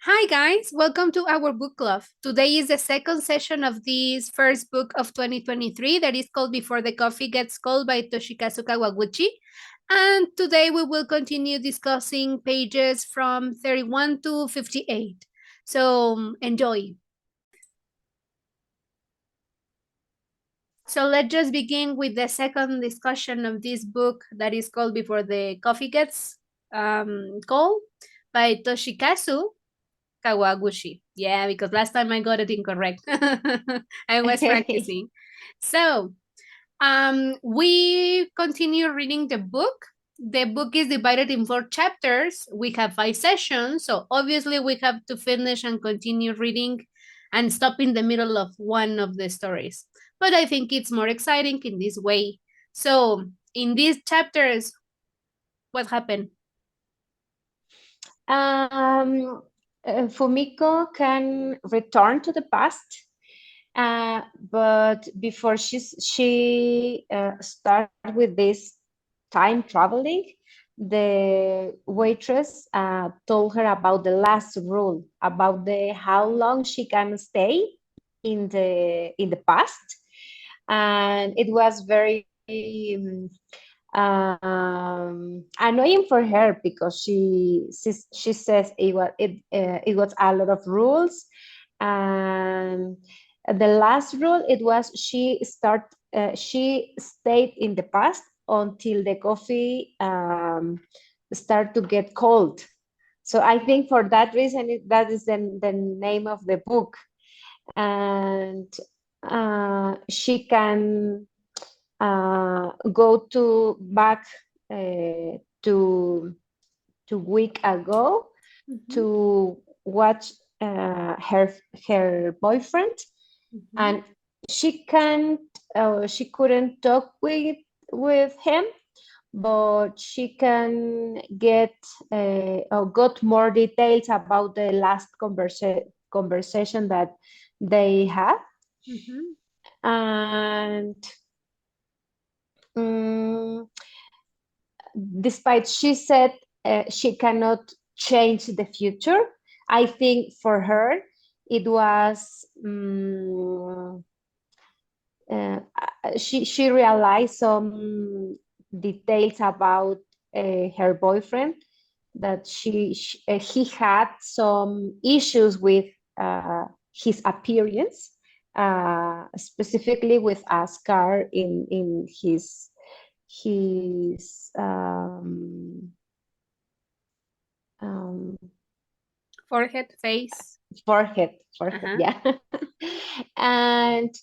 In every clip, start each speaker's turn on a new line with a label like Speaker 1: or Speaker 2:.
Speaker 1: Hi guys, welcome to our book club. Today is the second session of this first book of 2023 that is called Before the Coffee Gets Cold by Toshikazu Kawaguchi. And today we will continue discussing pages from 31 to 58. So enjoy. So let's just begin with the second discussion of this book that is called Before the Coffee Gets Cold by Toshikazu Kawaguchi. Yeah, because last time I got it incorrect. I was practicing. So, we continue reading the book. The book is divided in 4 chapters. We have 5 sessions, so obviously we have to finish and continue reading and stop in the middle of one of the stories. But I think it's more exciting in this way. So, in these chapters, what happened?
Speaker 2: Fumiko can return to the past, but before she start with this time traveling, the waitress told her about the last rule about the how long she can stay in the past, and it was very annoying for her because she says it was a lot of rules, and the last rule it was she stayed in the past until the coffee start to get cold. So I think for that reason that is the name of the book, and she can go to back to week ago
Speaker 1: Mhm,
Speaker 2: to watch her boyfriend,
Speaker 1: mhm,
Speaker 2: and she couldn't talk with him, but she can get or got more details about the last conversation that they had,
Speaker 1: mhm.
Speaker 2: and mm, despite she said she cannot change the future, I think for her it was she realized some details about her boyfriend, that he had some issues with his appearance, specifically with a scar in his um,
Speaker 1: Forehead, face.
Speaker 2: forehead,
Speaker 1: Uh-huh.
Speaker 2: yeah. And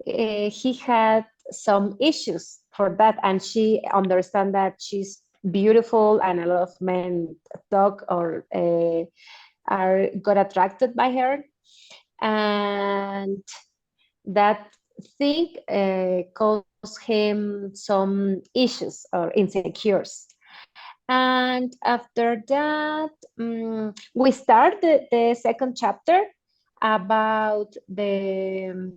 Speaker 2: he had some issues for that, and she understand that she's beautiful and a lot of men talk or are got attracted by her, and that thing caused him some issues or insecures. And after that, we start the second chapter about the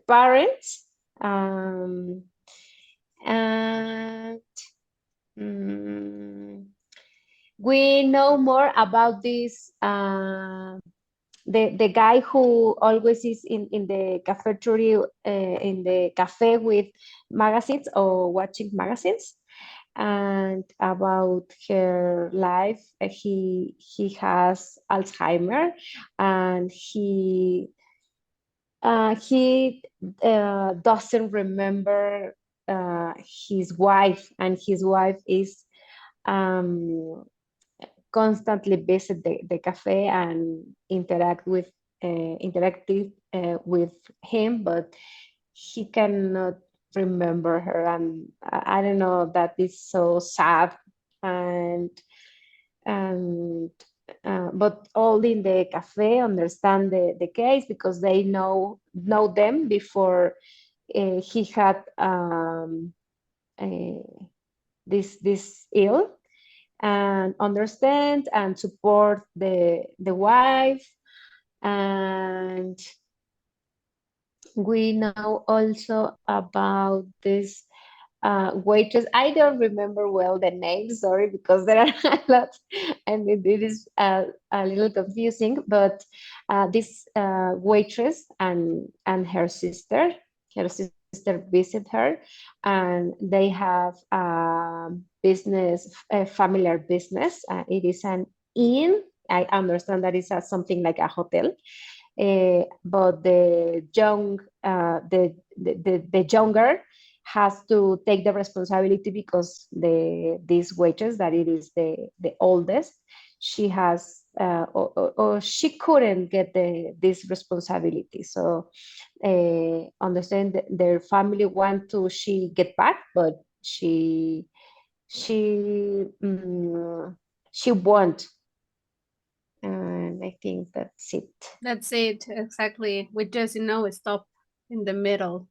Speaker 2: parents, um, and mm, we know more about this. The guy who always is in the cafeteria, in the cafe with magazines or watching magazines, and about her life. He has Alzheimer, and he doesn't remember his wife, and his wife is um, constantly visit the cafe and interactive with him, but he cannot remember her, and I don't know, that is so sad. And and but all in the cafe understand the case because they know them before he had uh, this ill, and understand and support the wife. And we know also about this waitress. I don't remember well the names, sorry, because there are a lot, and it is a little confusing. But this waitress and her sister visit her, and they have business, a familiar business. It is an inn. I understand that it's something like a hotel, but the younger has to take the responsibility because this waitress that it is the oldest, she has or she couldn't get this responsibility. So understand that their family want to she get back, but she she won't, and I think that's it.
Speaker 1: That's it, exactly. We just, stop in the middle.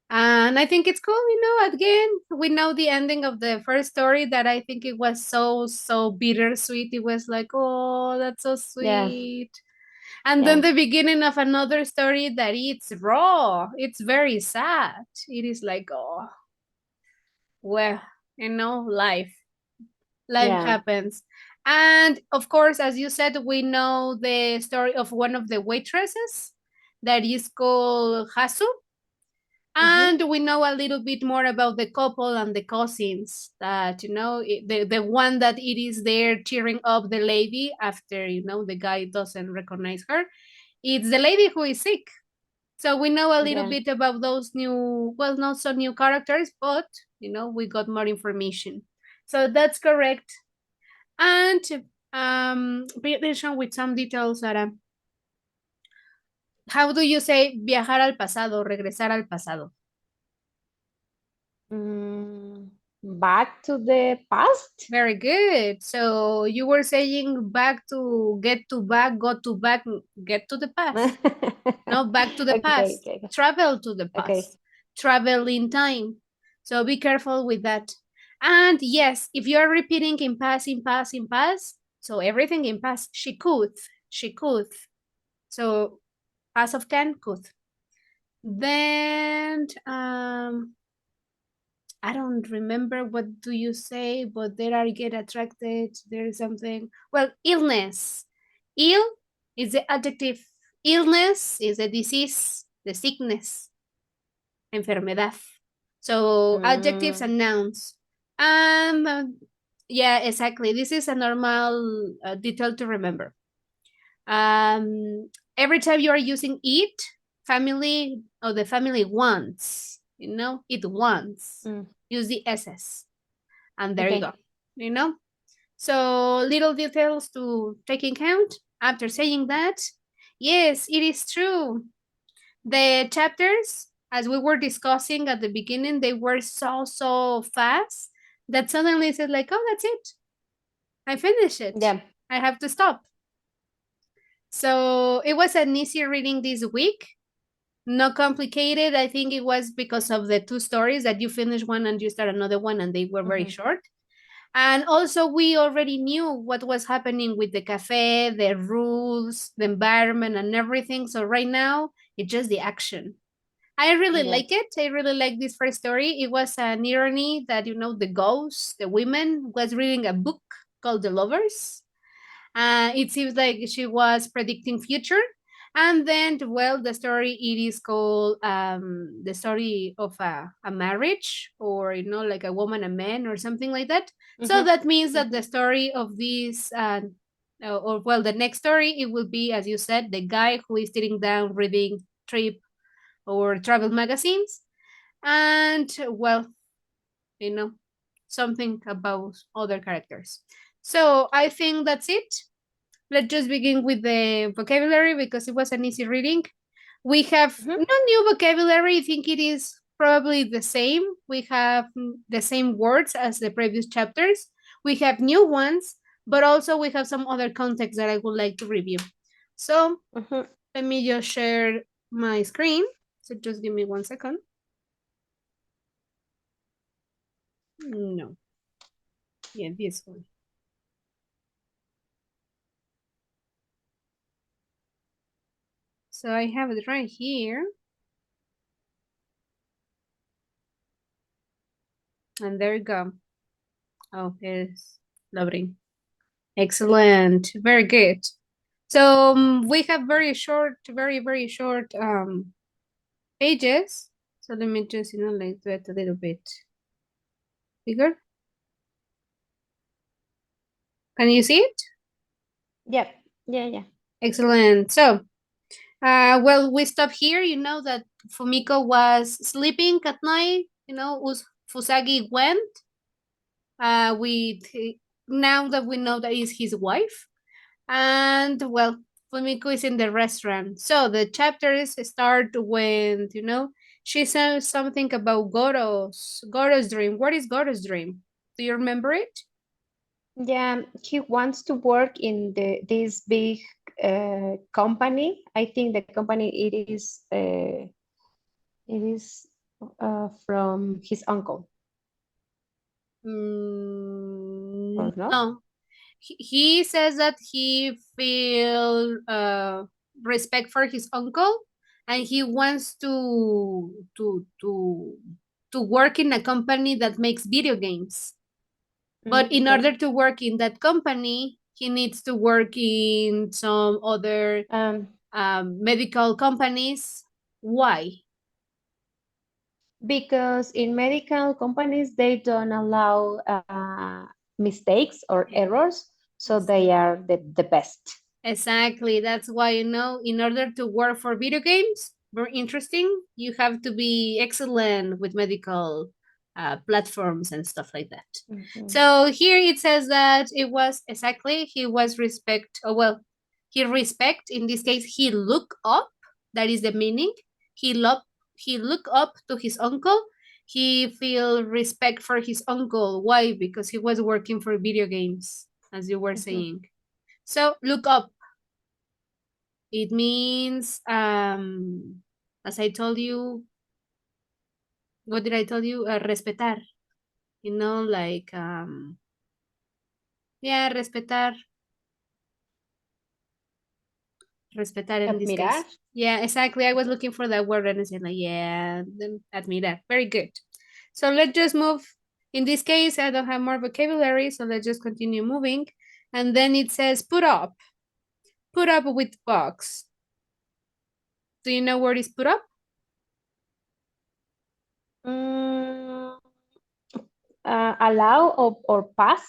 Speaker 1: And I think it's cool, again, we know the ending of the first story that I think it was so, so bittersweet. It was like, oh, that's so
Speaker 2: Yeah,
Speaker 1: sweet. And then
Speaker 2: yeah,
Speaker 1: the beginning of another story that it's raw. It's very sad. It is like, oh, well, life. Life
Speaker 2: yeah.
Speaker 1: happens. And of course, as you said, we know the story of one of the waitresses that is called Hasu.
Speaker 2: Mm-hmm.
Speaker 1: And we know a little bit more about the couple and the cousins that, the one that it is there cheering up the lady after, the guy doesn't recognize her. It's the lady who is sick. So we know a little
Speaker 2: Yeah.
Speaker 1: bit about those new, well, not so new characters, but, we got more information. So that's correct. And pay attention with some details, Sarah. How do you say viajar al pasado, regresar al pasado?
Speaker 2: Back to the past?
Speaker 1: Very good. So you were saying back to get to back, go to back, get to the past. No, back to the
Speaker 2: Okay,
Speaker 1: past.
Speaker 2: okay,
Speaker 1: Travel to the
Speaker 2: okay.
Speaker 1: past. Travel in time. So be careful with that. And yes, if you are repeating in past, in past, in past, so everything in past, she could, she could. So past of can, could. Then I don't remember what do you say, but there are get attracted. There is something. Well, illness. Ill is the adjective. Illness is a disease, the sickness, enfermedad. So adjectives
Speaker 2: Mm,
Speaker 1: and nouns. Um, uh, yeah, exactly. This is a normal detail to remember. Every time you are using it, family or the family wants, it wants.
Speaker 2: mm,
Speaker 1: Use the SS, and there you go.
Speaker 2: okay.
Speaker 1: You know. So little details to take in count. After saying that, yes, it is true. The chapters, as we were discussing at the beginning, they were so fast that suddenly it said like, oh, that's it. I finished it.
Speaker 2: Yeah.
Speaker 1: I have to stop. So it was an easy reading this week. Not complicated. I think it was because of the two stories that you finish one and you start another one, and they were very
Speaker 2: Mm-hmm.
Speaker 1: short. And also, we already knew what was happening with the cafe, the rules, the environment, and everything. So right now, it's just the action. I really
Speaker 2: Yeah.
Speaker 1: like it. I really like this first story. It was an irony that, the ghost, the women, was reading a book called The Lovers. It seems like she was predicting future. And then, well, the story it is called the story of a marriage, or like a woman, a man, or something like that. So
Speaker 2: Mm-hmm.
Speaker 1: that means that the
Speaker 2: Mm-hmm.
Speaker 1: story of this, or well, the next story it will be, as you said, the guy who is sitting down reading trip or travel magazines, and well, you know, something about other characters. So I think that's it. Let's just begin with the vocabulary because it was an easy reading. We have
Speaker 2: Mm-hmm.
Speaker 1: no new vocabulary. I think it is probably the same. We have the same words as the previous chapters. We have new ones, but also we have some other context that I would like to review. So
Speaker 2: Mm-hmm.
Speaker 1: let me just share my screen. So just give me 1 second. No, yeah, this one. So I have it right here. And there you go. Oh, it's loading. Excellent. Very good. So we have very short, very short pages. So let me just, like do it a little bit bigger. Can you see it?
Speaker 2: Yep. Yeah, yeah.
Speaker 1: Excellent. So, well, we stop here. You know that Fumiko was sleeping at night. Fusagi went. With now that we know that is his wife, and well, Fumiko is in the restaurant. So the chapters start when she says something about Goro's dream. What is Goro's dream? Do you remember it?
Speaker 2: Yeah, he wants to work in this big company. I think the company it is from his uncle, or no?
Speaker 1: No, he says that he feel respect for his uncle, and he wants to work in a company that makes video games. But in
Speaker 2: Okay.
Speaker 1: order to work in that company, he needs to work in some other medical companies. Why?
Speaker 2: Because in medical companies they don't allow mistakes or errors, so they are the best.
Speaker 1: Exactly. That's why, in order to work for video games, very interesting, you have to be excellent with medical platforms and stuff like that.
Speaker 2: Mhm.
Speaker 1: So here it says that it was exactly, he was respect, oh, well, he respect, in this case, he look up, that is the meaning. He look, he look up to his uncle. He feel respect for his uncle. Why? Because he was working for video games, as you were
Speaker 2: Mhm.
Speaker 1: saying. So look up, it means, as I told you, what did I tell you? Respetar. Like, yeah, respetar in this
Speaker 2: Admirar.
Speaker 1: case. Yeah, exactly. I was looking for that word and I said, like, yeah, then admirar. Very good. So let's just move. In this case, I don't have more vocabulary, so let's just continue moving. And then it says, put up with box. Do you know what is put up?
Speaker 2: Mm, allow or pass.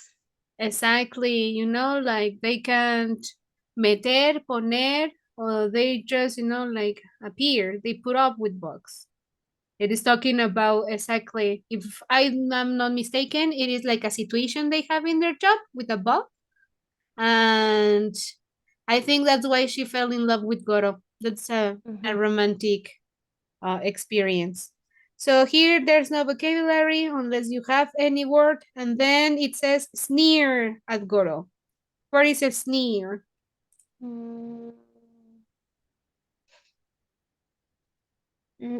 Speaker 1: Exactly, like they can't meter, poner, or they just, like appear. They put up with bugs. It is talking about exactly, if I'm not mistaken, it is like a situation they have in their job with a bug. And I think that's why she fell in love with Goro. That's a
Speaker 2: Mhm.
Speaker 1: romantic experience. So here there's no vocabulary unless you have any word. And then it says sneer at Goro. What is a sneer?
Speaker 2: Mm,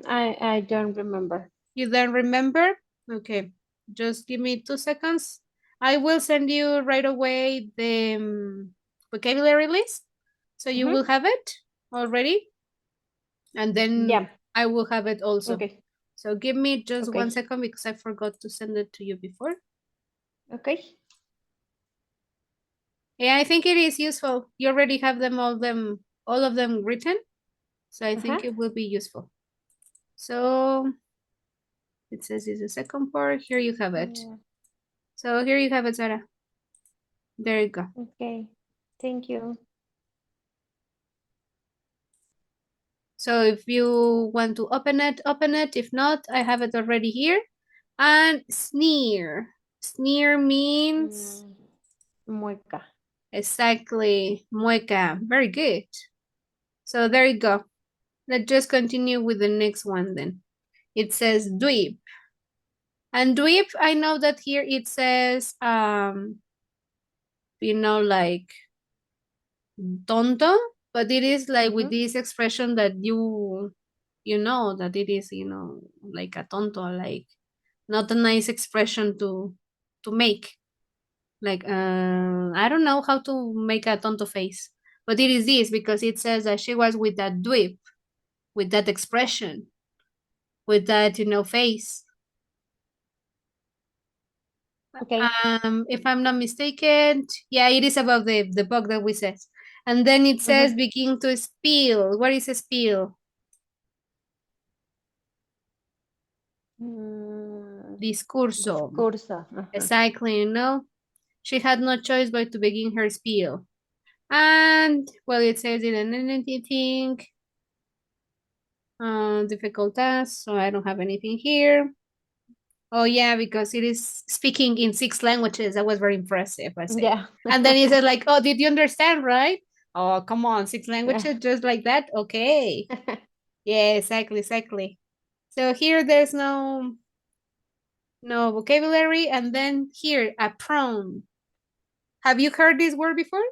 Speaker 2: I don't remember.
Speaker 1: You don't remember? Okay, just give me 2 seconds. I will send you right away the vocabulary list. So you
Speaker 2: Mhm.
Speaker 1: will have it already. And then
Speaker 2: Yeah.
Speaker 1: I will have it also.
Speaker 2: Okay.
Speaker 1: So give me just
Speaker 2: Okay.
Speaker 1: 1 second because I forgot to send it to you before.
Speaker 2: Okay.
Speaker 1: Yeah, I think it is useful. You already have all of them written. So I
Speaker 2: Uh-huh.
Speaker 1: think it will be useful. So it says it's the second part. Here you have it.
Speaker 2: Yeah.
Speaker 1: So here you have it, Sarah. There you go.
Speaker 2: Okay. Thank you.
Speaker 1: So if you want to open it, open it. If not, I have it already here. And sneer. Sneer means
Speaker 2: Mm, mueca.
Speaker 1: exactly mueca. Very good. So there you go. Let's just continue with the next one then. It says dweeb. And dweeb, I know that here it says like tonto, but it is like with
Speaker 2: Mhm.
Speaker 1: this expression that you know that it is, like a tonto, like not a nice expression to make. Like I don't know how to make a tonto face, but it is this because it says that she was with that dweeb, with that expression, with that face.
Speaker 2: Okay.
Speaker 1: If I'm not mistaken, yeah, it is about the book that we said. And then it says
Speaker 2: Mm-hmm.
Speaker 1: begin to spill. What is a spill?
Speaker 2: Mm,
Speaker 1: Discurso.
Speaker 2: discurso. Uh-huh.
Speaker 1: Exactly, you know? She had no choice but to begin her spiel. And, well, it says it in anything, difficult task, so I don't have anything here. Oh, yeah, because it is speaking in 6 languages. That was very impressive, I say.
Speaker 2: Yeah.
Speaker 1: And then he says, like, oh, did you understand, right? Oh, come on, 6 languages,
Speaker 2: Yeah.
Speaker 1: just like that? Okay. Yeah, exactly, exactly. So here there's no vocabulary, and then here a pronoun. Have you heard this word before?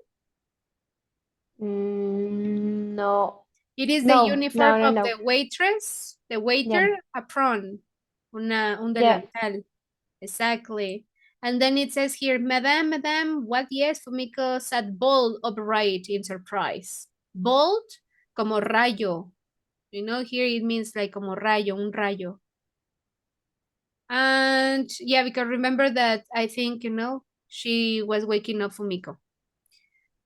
Speaker 2: No.
Speaker 1: It is the
Speaker 2: No.
Speaker 1: uniform
Speaker 2: No. No.
Speaker 1: of
Speaker 2: No.
Speaker 1: the waitress, the
Speaker 2: Yeah.
Speaker 1: waiter, apron, un
Speaker 2: Yeah.
Speaker 1: delantal. Exactly. And then it says here, Madame, Madame, what yes, Fumiko sat bold upright in surprise. Bold, como rayo. You know, here it means like como rayo, un rayo. And yeah, because remember that I think, she was waking up Fumiko.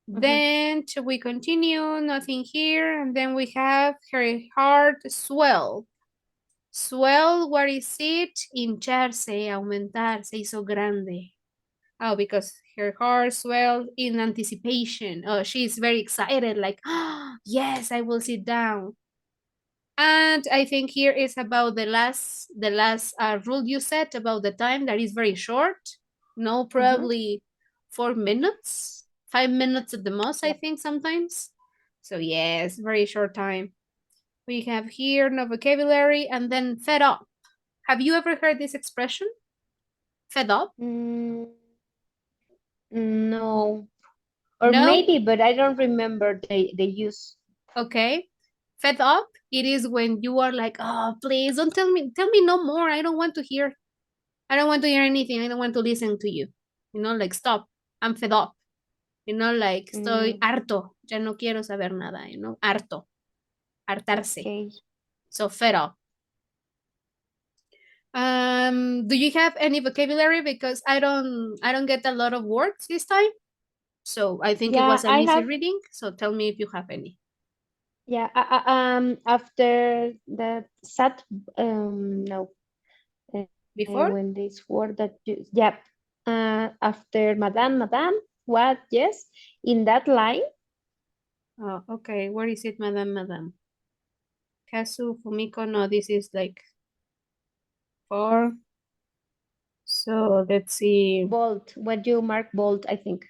Speaker 2: Mm-hmm.
Speaker 1: Then we continue, nothing here. And then we have her heart swell. Swell, what is it? Hincharse, aumentar, se hizo grande. Oh, because her heart swelled in anticipation. Oh, she's very excited, like, oh, yes, I will sit down. And I think here is about the last rule you set about the time that is very short. No,
Speaker 2: Mm-hmm.
Speaker 1: probably 4 minutes, 5 minutes at the most, I
Speaker 2: Yep.
Speaker 1: think sometimes. So yes, very short time. We have here no vocabulary and then fed up. Have you ever heard this expression? Fed up?
Speaker 2: Mm, no. Or
Speaker 1: No?
Speaker 2: maybe, but I don't remember the use.
Speaker 1: Okay. Fed up, it is when you are like, oh, please don't tell me no more. I don't want to hear anything. I don't want to listen to you. Like stop. I'm fed up. Like estoy
Speaker 2: Mm,
Speaker 1: harto. Ya no quiero saber nada. Harto. Hartarse.
Speaker 2: okay.
Speaker 1: So fed up. Do you have any vocabulary? Because I don't get a lot of words this time. So I think it
Speaker 2: Yeah,
Speaker 1: was an
Speaker 2: I
Speaker 1: easy
Speaker 2: have.
Speaker 1: reading. So tell me if you have any.
Speaker 2: Yeah. After the sat. No. When
Speaker 1: Before?
Speaker 2: this word that you. Yeah. After Madame, Madame. What? Yes. In that line.
Speaker 1: Oh, okay. Where is it, Madam, Madam? Kazu, Fumiko, no, this is like four. So let's see.
Speaker 2: Bold. When you mark bold, I think.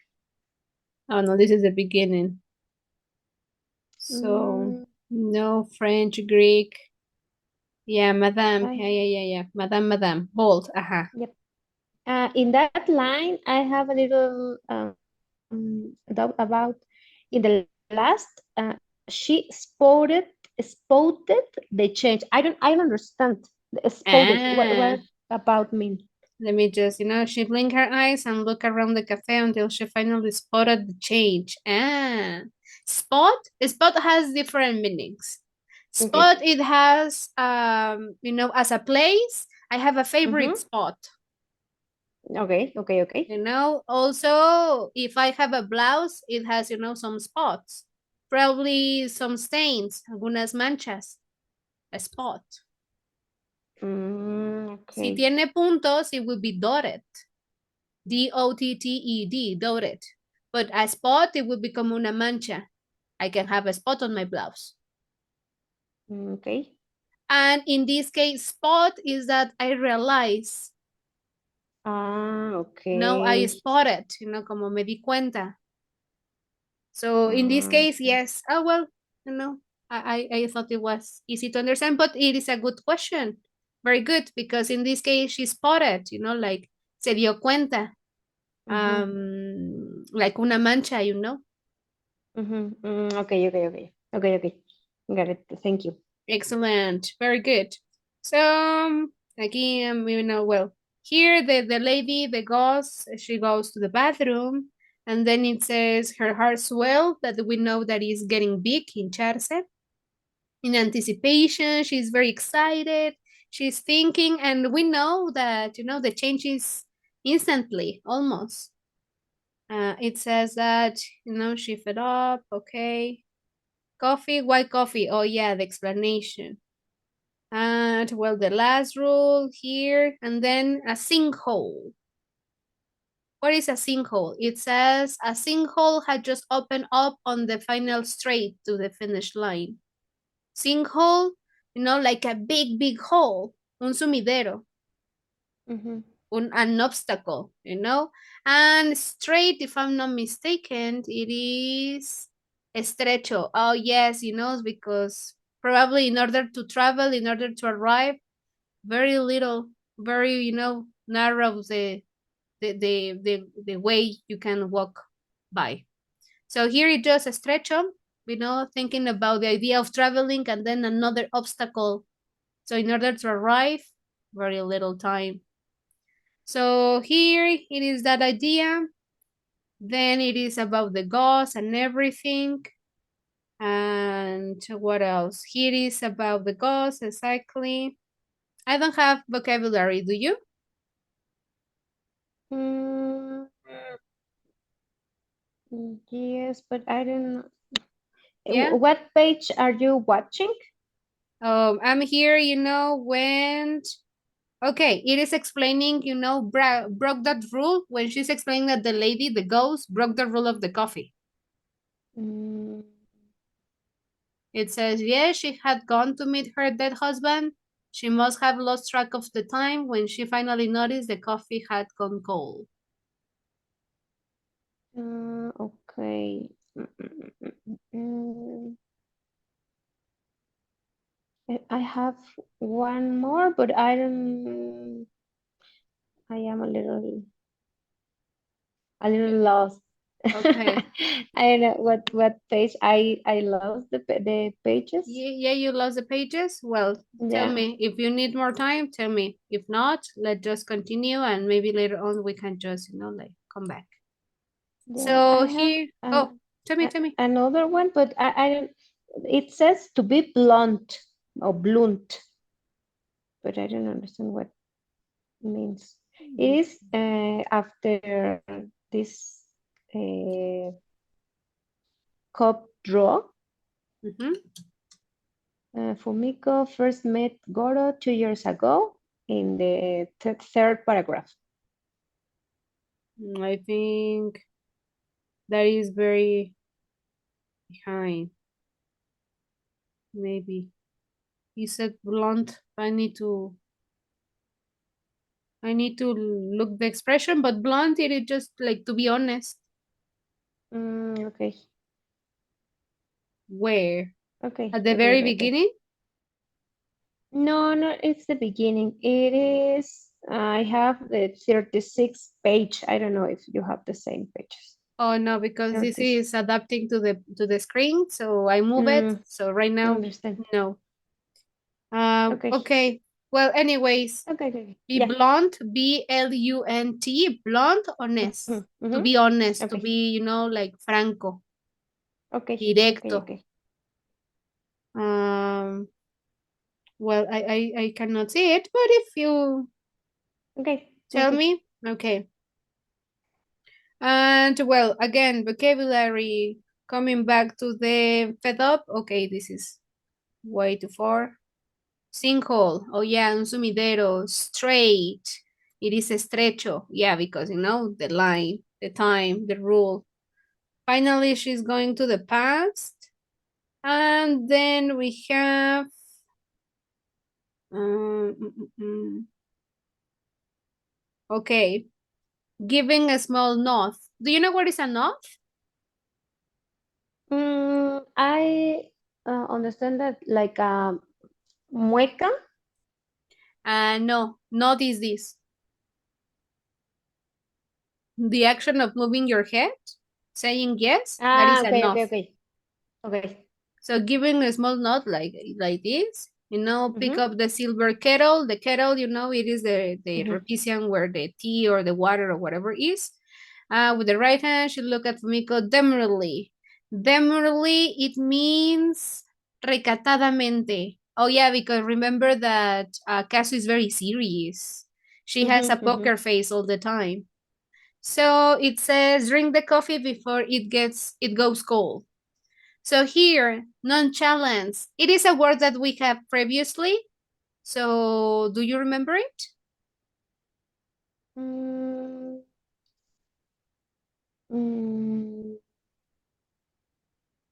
Speaker 1: Oh no, this is the beginning. So
Speaker 2: Mm,
Speaker 1: no French, Greek. Yeah, Madame.
Speaker 2: I.
Speaker 1: Yeah, yeah, yeah, yeah. Madame, Madame. Bold. Aha.
Speaker 2: Yep. In that line, I have a little doubt about in the last. She spotted the change. I don't understand. Spotted. What
Speaker 1: Ah.
Speaker 2: about mean?
Speaker 1: Let me just, she blinked her eyes and looked around the cafe until she finally spotted the change. Ah. Spot? Spot has different meanings.
Speaker 2: Okay.
Speaker 1: Spot, it has, as a place, I have a favorite
Speaker 2: Mm-hmm.
Speaker 1: spot.
Speaker 2: Okay. Okay. Okay.
Speaker 1: Also, if I have a blouse, it has, some spots. Probably some stains, algunas manchas, a spot. Si
Speaker 2: Okay.
Speaker 1: tiene puntos, it will be dotted. D-O-T-T-E-D, dotted. But a spot, it will become una mancha. I can have a spot on my blouse.
Speaker 2: Okay.
Speaker 1: And in this case, spot is that I realize, I
Speaker 2: Okay.
Speaker 1: spotted, como me di cuenta. So in this case,
Speaker 2: Okay.
Speaker 1: yes. Oh, well, you know, I thought it was easy to understand, but it is a good question. Very good, because in this case, she spotted, like se dio cuenta,
Speaker 2: Mm-hmm.
Speaker 1: like una mancha,
Speaker 2: Mm-hmm. Okay. Okay. Okay. Okay. Okay. Got it. Thank you.
Speaker 1: Excellent. Very good. So again, well, here the lady, the ghost, she goes to the bathroom, and then it says her heart swelled, that we know that is getting big in Charse. In anticipation, she's very excited. She's thinking, and we know that the change is instantly, almost. It says that, she fed up, okay. Coffee, why coffee? Oh, yeah, the explanation. And, well, the last rule here, and then a sinkhole. What is a sinkhole? It says a sinkhole had just opened up on the final straight to the finish line. Sinkhole, like a big, big hole, un sumidero,
Speaker 2: Mm-hmm.
Speaker 1: an obstacle, And straight, if I'm not mistaken, it is estrecho. Oh, yes, because probably in order to travel, in order to arrive, very little, very, narrow the way you can walk by. So here it just estrecho, thinking about the idea of traveling and then another obstacle. So in order to arrive, very little time. So here it is that idea. Then it is about the gauze and everything. And what else? Here is about the gauze exactly. I don't have vocabulary, do you?
Speaker 2: Mm, yes, but I don't know.
Speaker 1: Yeah.
Speaker 2: What page are you watching?
Speaker 1: I'm here, when okay, it is explaining, broke that rule when she's explaining that the lady, the ghost, broke the rule of the coffee.
Speaker 2: Mm,
Speaker 1: It says, yes, she had gone to meet her dead husband. She must have lost track of the time when she finally noticed the coffee had gone cold.
Speaker 2: okay. I have one more, but I don't. I am a little lost.
Speaker 1: Okay.
Speaker 2: I don't know what page I lost the pages.
Speaker 1: Yeah, you lost the pages? Well, tell
Speaker 2: Yeah,
Speaker 1: me. If you need more time, tell me. If not, let's just continue and maybe later on we can just, like come back.
Speaker 2: yeah. I
Speaker 1: So
Speaker 2: have
Speaker 1: here, oh, tell me.
Speaker 2: another one, but I don't. It says to be blunt or blunt, but I don't understand what it means. It is after this cup draw.
Speaker 1: Mm-hmm.
Speaker 2: Fumiko first met Goro 2 years ago in the third paragraph.
Speaker 1: I think that is very behind. Maybe you said blunt. I need to look the expression, but blunt it is just like to be honest.
Speaker 2: Okay,
Speaker 1: Where?
Speaker 2: okay,
Speaker 1: At the
Speaker 2: okay,
Speaker 1: very
Speaker 2: okay, okay.
Speaker 1: beginning?
Speaker 2: No, no, it's the beginning. It is, I have the 36th page. I don't know if you have the same pages.
Speaker 1: Oh no, because this
Speaker 2: 30.
Speaker 1: is adapting to the screen, so I move it.
Speaker 2: Mm,
Speaker 1: So right now,
Speaker 2: understand.
Speaker 1: no.
Speaker 2: Okay,
Speaker 1: Okay. Well, anyways,
Speaker 2: okay, okay.
Speaker 1: be
Speaker 2: Yeah.
Speaker 1: blunt, BLUNT, blunt, honest. To
Speaker 2: Mm-hmm.
Speaker 1: be honest, to
Speaker 2: Okay,
Speaker 1: be, like franco,
Speaker 2: okay, okay,
Speaker 1: directo.
Speaker 2: okay,
Speaker 1: Um, well, I cannot see it, but if you
Speaker 2: okay,
Speaker 1: tell
Speaker 2: okay.
Speaker 1: me, okay. And well, again, vocabulary, coming back to the fed up. Okay, this is way too far. Sinkhole. Oh yeah, un sumidero. Straight. It is estrecho. Yeah, because the line, the time, the rule. Finally, she's going to the past. And then we have um, mm, mm, mm. okay, giving a small nod. Do you know what is a nod?
Speaker 2: I understand that like mueca.
Speaker 1: No, nod is this. The action of moving your head, saying yes, that is a
Speaker 2: Okay,
Speaker 1: nod.
Speaker 2: okay, okay, okay.
Speaker 1: So giving a small nod like this, pick
Speaker 2: Mm-hmm.
Speaker 1: up the silver kettle. The kettle, it is the
Speaker 2: Mm-hmm.
Speaker 1: recipient where the tea or the water or whatever is. With the right hand, she look at Fumiko demurely. Demurely, it means recatadamente. Oh yeah, because remember that Kazu is very serious. She has a
Speaker 2: Mm-hmm, mm-hmm.
Speaker 1: poker face all the time. So it says drink the coffee before it goes cold. So here, nonchalance. It is a word that we have previously. So do you remember it?
Speaker 2: Mm, mm,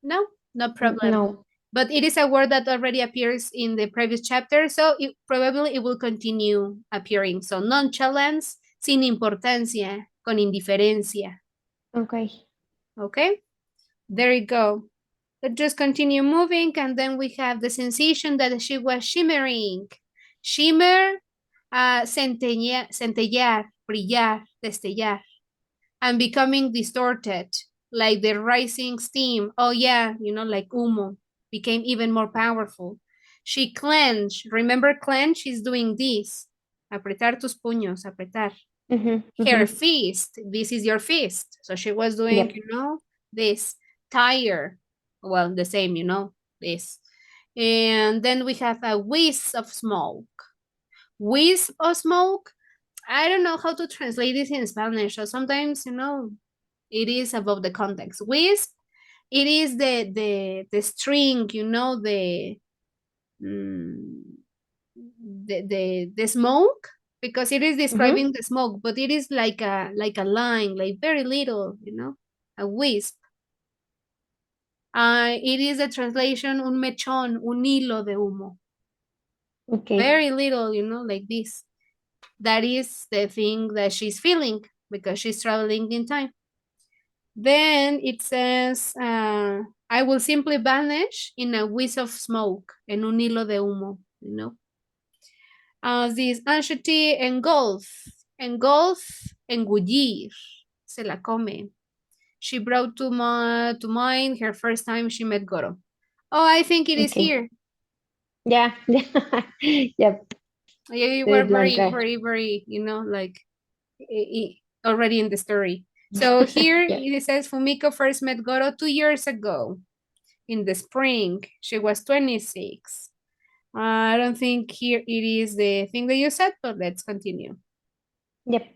Speaker 1: No, no problem.
Speaker 2: no.
Speaker 1: But it is a word that already appears in the previous chapter, so probably it will continue appearing. So nonchalance, sin importancia, con indiferencia.
Speaker 2: Okay.
Speaker 1: Okay, there you go. Let's just continue moving, and then we have the sensation that she was shimmering. Shimmer, centellar, brillar, destellar, and becoming distorted, like the rising steam. Oh, yeah, like humo, became even more powerful. She clenched. Remember, clench is doing this. Apretar tus puños, apretar.
Speaker 2: Mm-hmm,
Speaker 1: Her
Speaker 2: mm-hmm.
Speaker 1: fist, this is your fist. So she was doing,
Speaker 2: Yep.
Speaker 1: this. Tire, well, the same, this. And then we have a wisp of smoke. Wisp of smoke, I don't know how to translate this in Spanish. So sometimes, it is above the context. Wisp, it is the string, mm, the smoke, because it is
Speaker 2: Mm-hmm.
Speaker 1: describing the smoke, but it is like a line, like very little, a wisp. It is a translation, un mechón, un hilo de humo.
Speaker 2: Okay.
Speaker 1: Very little, like this. That is the thing that she's feeling because she's traveling in time. Then it says, I will simply vanish in a whiz of smoke, en un hilo de humo, This anxiety, engullir, se la come. She brought to mind her first time she met Goro. Oh, I think it is
Speaker 2: Okay.
Speaker 1: here.
Speaker 2: Yeah. Yeah. Yep.
Speaker 1: You were
Speaker 2: It's
Speaker 1: very,
Speaker 2: longer.
Speaker 1: very, very, like already in the story. So here
Speaker 2: Yep.
Speaker 1: it says Fumiko first met Goro 2 years ago in the spring. She was 26. I don't think here it is the thing that you said, but let's continue.
Speaker 2: Yep.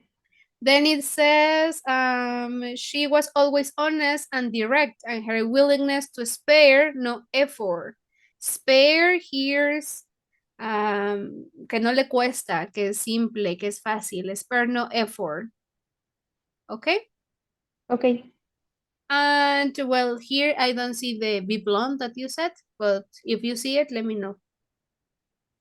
Speaker 1: Then it says she was always honest and direct, and her willingness to spare no effort. Spare here's que no le cuesta, que es simple, que es fácil. Spare no effort. Okay?
Speaker 2: Okay.
Speaker 1: And well, here I don't see the be blonde that you said, but if you see it, let me know.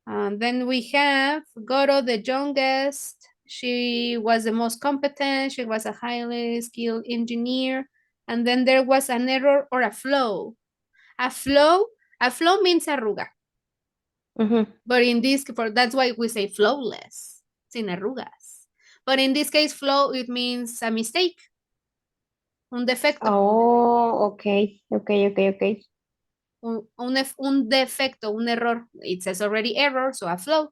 Speaker 1: Then we have Goro, the youngest. She was the most competent. She was a highly skilled engineer. And then there was an error or a flaw. A flaw, a flaw means arruga.
Speaker 2: Mm-hmm.
Speaker 1: But in this, that's why we say flawless, sin arrugas. But in this case, flaw, it means a mistake, un defecto.
Speaker 2: Oh, okay. Okay. Okay. Okay.
Speaker 1: Un defecto, un error. It says already error, so a flaw.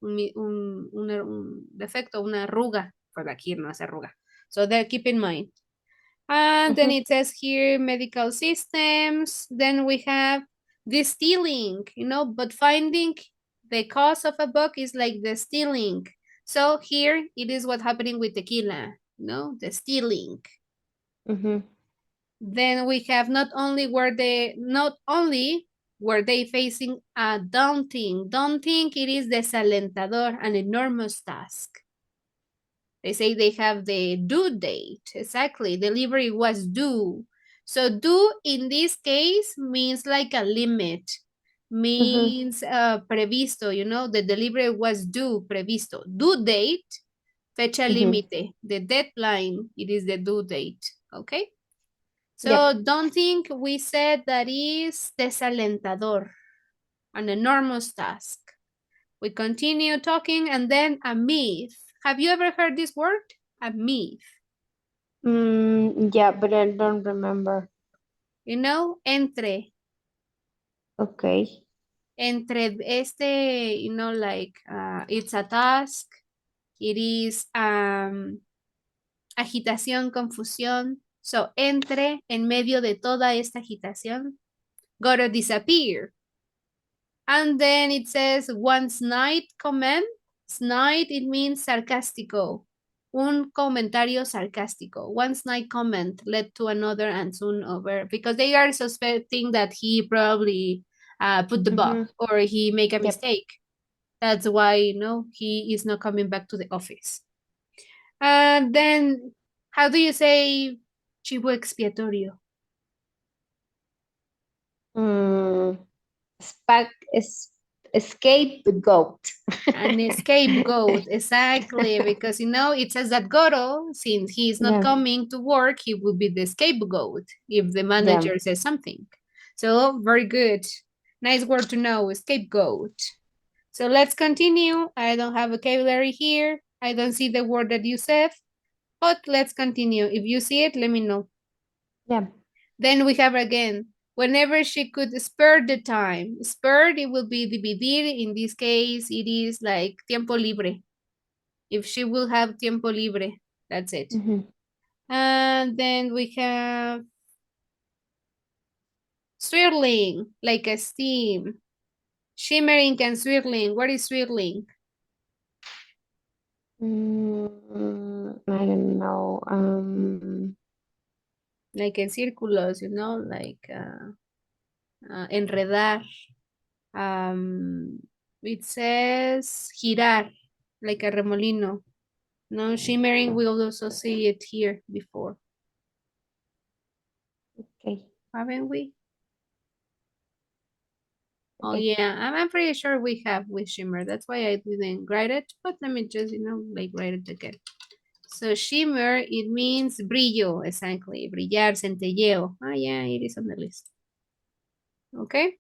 Speaker 1: Un defecto, una arruga. Por aquí no es arruga. So there, keep in mind. And then
Speaker 2: Mm-hmm.
Speaker 1: it says here medical systems. Then we have the stealing, but finding the cause of a bug is like the stealing. So here it is what happening with tequila, the stealing.
Speaker 2: Mm-hmm.
Speaker 1: Then we have not only were they facing a daunting, it is desalentador, an enormous task. They say they have the due date. Exactly. Delivery was due. So due in this case means like a limit,
Speaker 2: Mm-hmm.
Speaker 1: means previsto, the delivery was due, previsto. Due date, fecha
Speaker 2: Mm-hmm.
Speaker 1: límite. The deadline, it is the due date. Okay? So
Speaker 2: Yep.
Speaker 1: don't think we said that is desalentador, an enormous task. We continue talking and then a myth. Have you ever heard this word? A myth.
Speaker 2: Yeah, but I don't remember. Okay.
Speaker 1: Entre like it's a task, it is agitación, confusión. So entre, en medio de toda esta agitación, gotta disappear. And then it says once night command. Snide, it means sarcástico. Un comentario sarcástico. One snide comment led to another and soon over. Because they are suspecting that he probably put the bug
Speaker 2: Mm-hmm.
Speaker 1: or he make a
Speaker 2: Yep.
Speaker 1: mistake. That's why, he is not coming back to the office. Then, how do you say chivo expiatorio?
Speaker 2: Mm, scapegoat.
Speaker 1: An scapegoat, exactly, because it says that Goro, since he is not
Speaker 2: Yeah.
Speaker 1: coming to work, he will be the scapegoat if the
Speaker 2: Yeah.
Speaker 1: manager says something. So, very good. Nice word to know, scapegoat. So, let's continue. I don't have vocabulary here. I don't see the word that you said, but let's continue. If you see it, let me know.
Speaker 2: Yeah.
Speaker 1: Then we have again, whenever she could spare the time. Spared, it will be dividir. In this case, it is like tiempo libre. If she will have tiempo libre, that's it.
Speaker 2: Mm-hmm.
Speaker 1: And then we have swirling, like a steam. Shimmering and swirling. What is swirling?
Speaker 2: I don't know.
Speaker 1: Like en círculos, like enredar. Um, it says girar, like a remolino. No, shimmering, we also see it here before,
Speaker 2: Okay.
Speaker 1: haven't we? Oh
Speaker 2: Okay.
Speaker 1: yeah, I'm pretty sure we have with shimmer. That's why I didn't write it, but let me just, like write it again. So shimmer, it means brillo, exactly. Brillar, centelleo. Ah, yeah, it is on the list. Okay.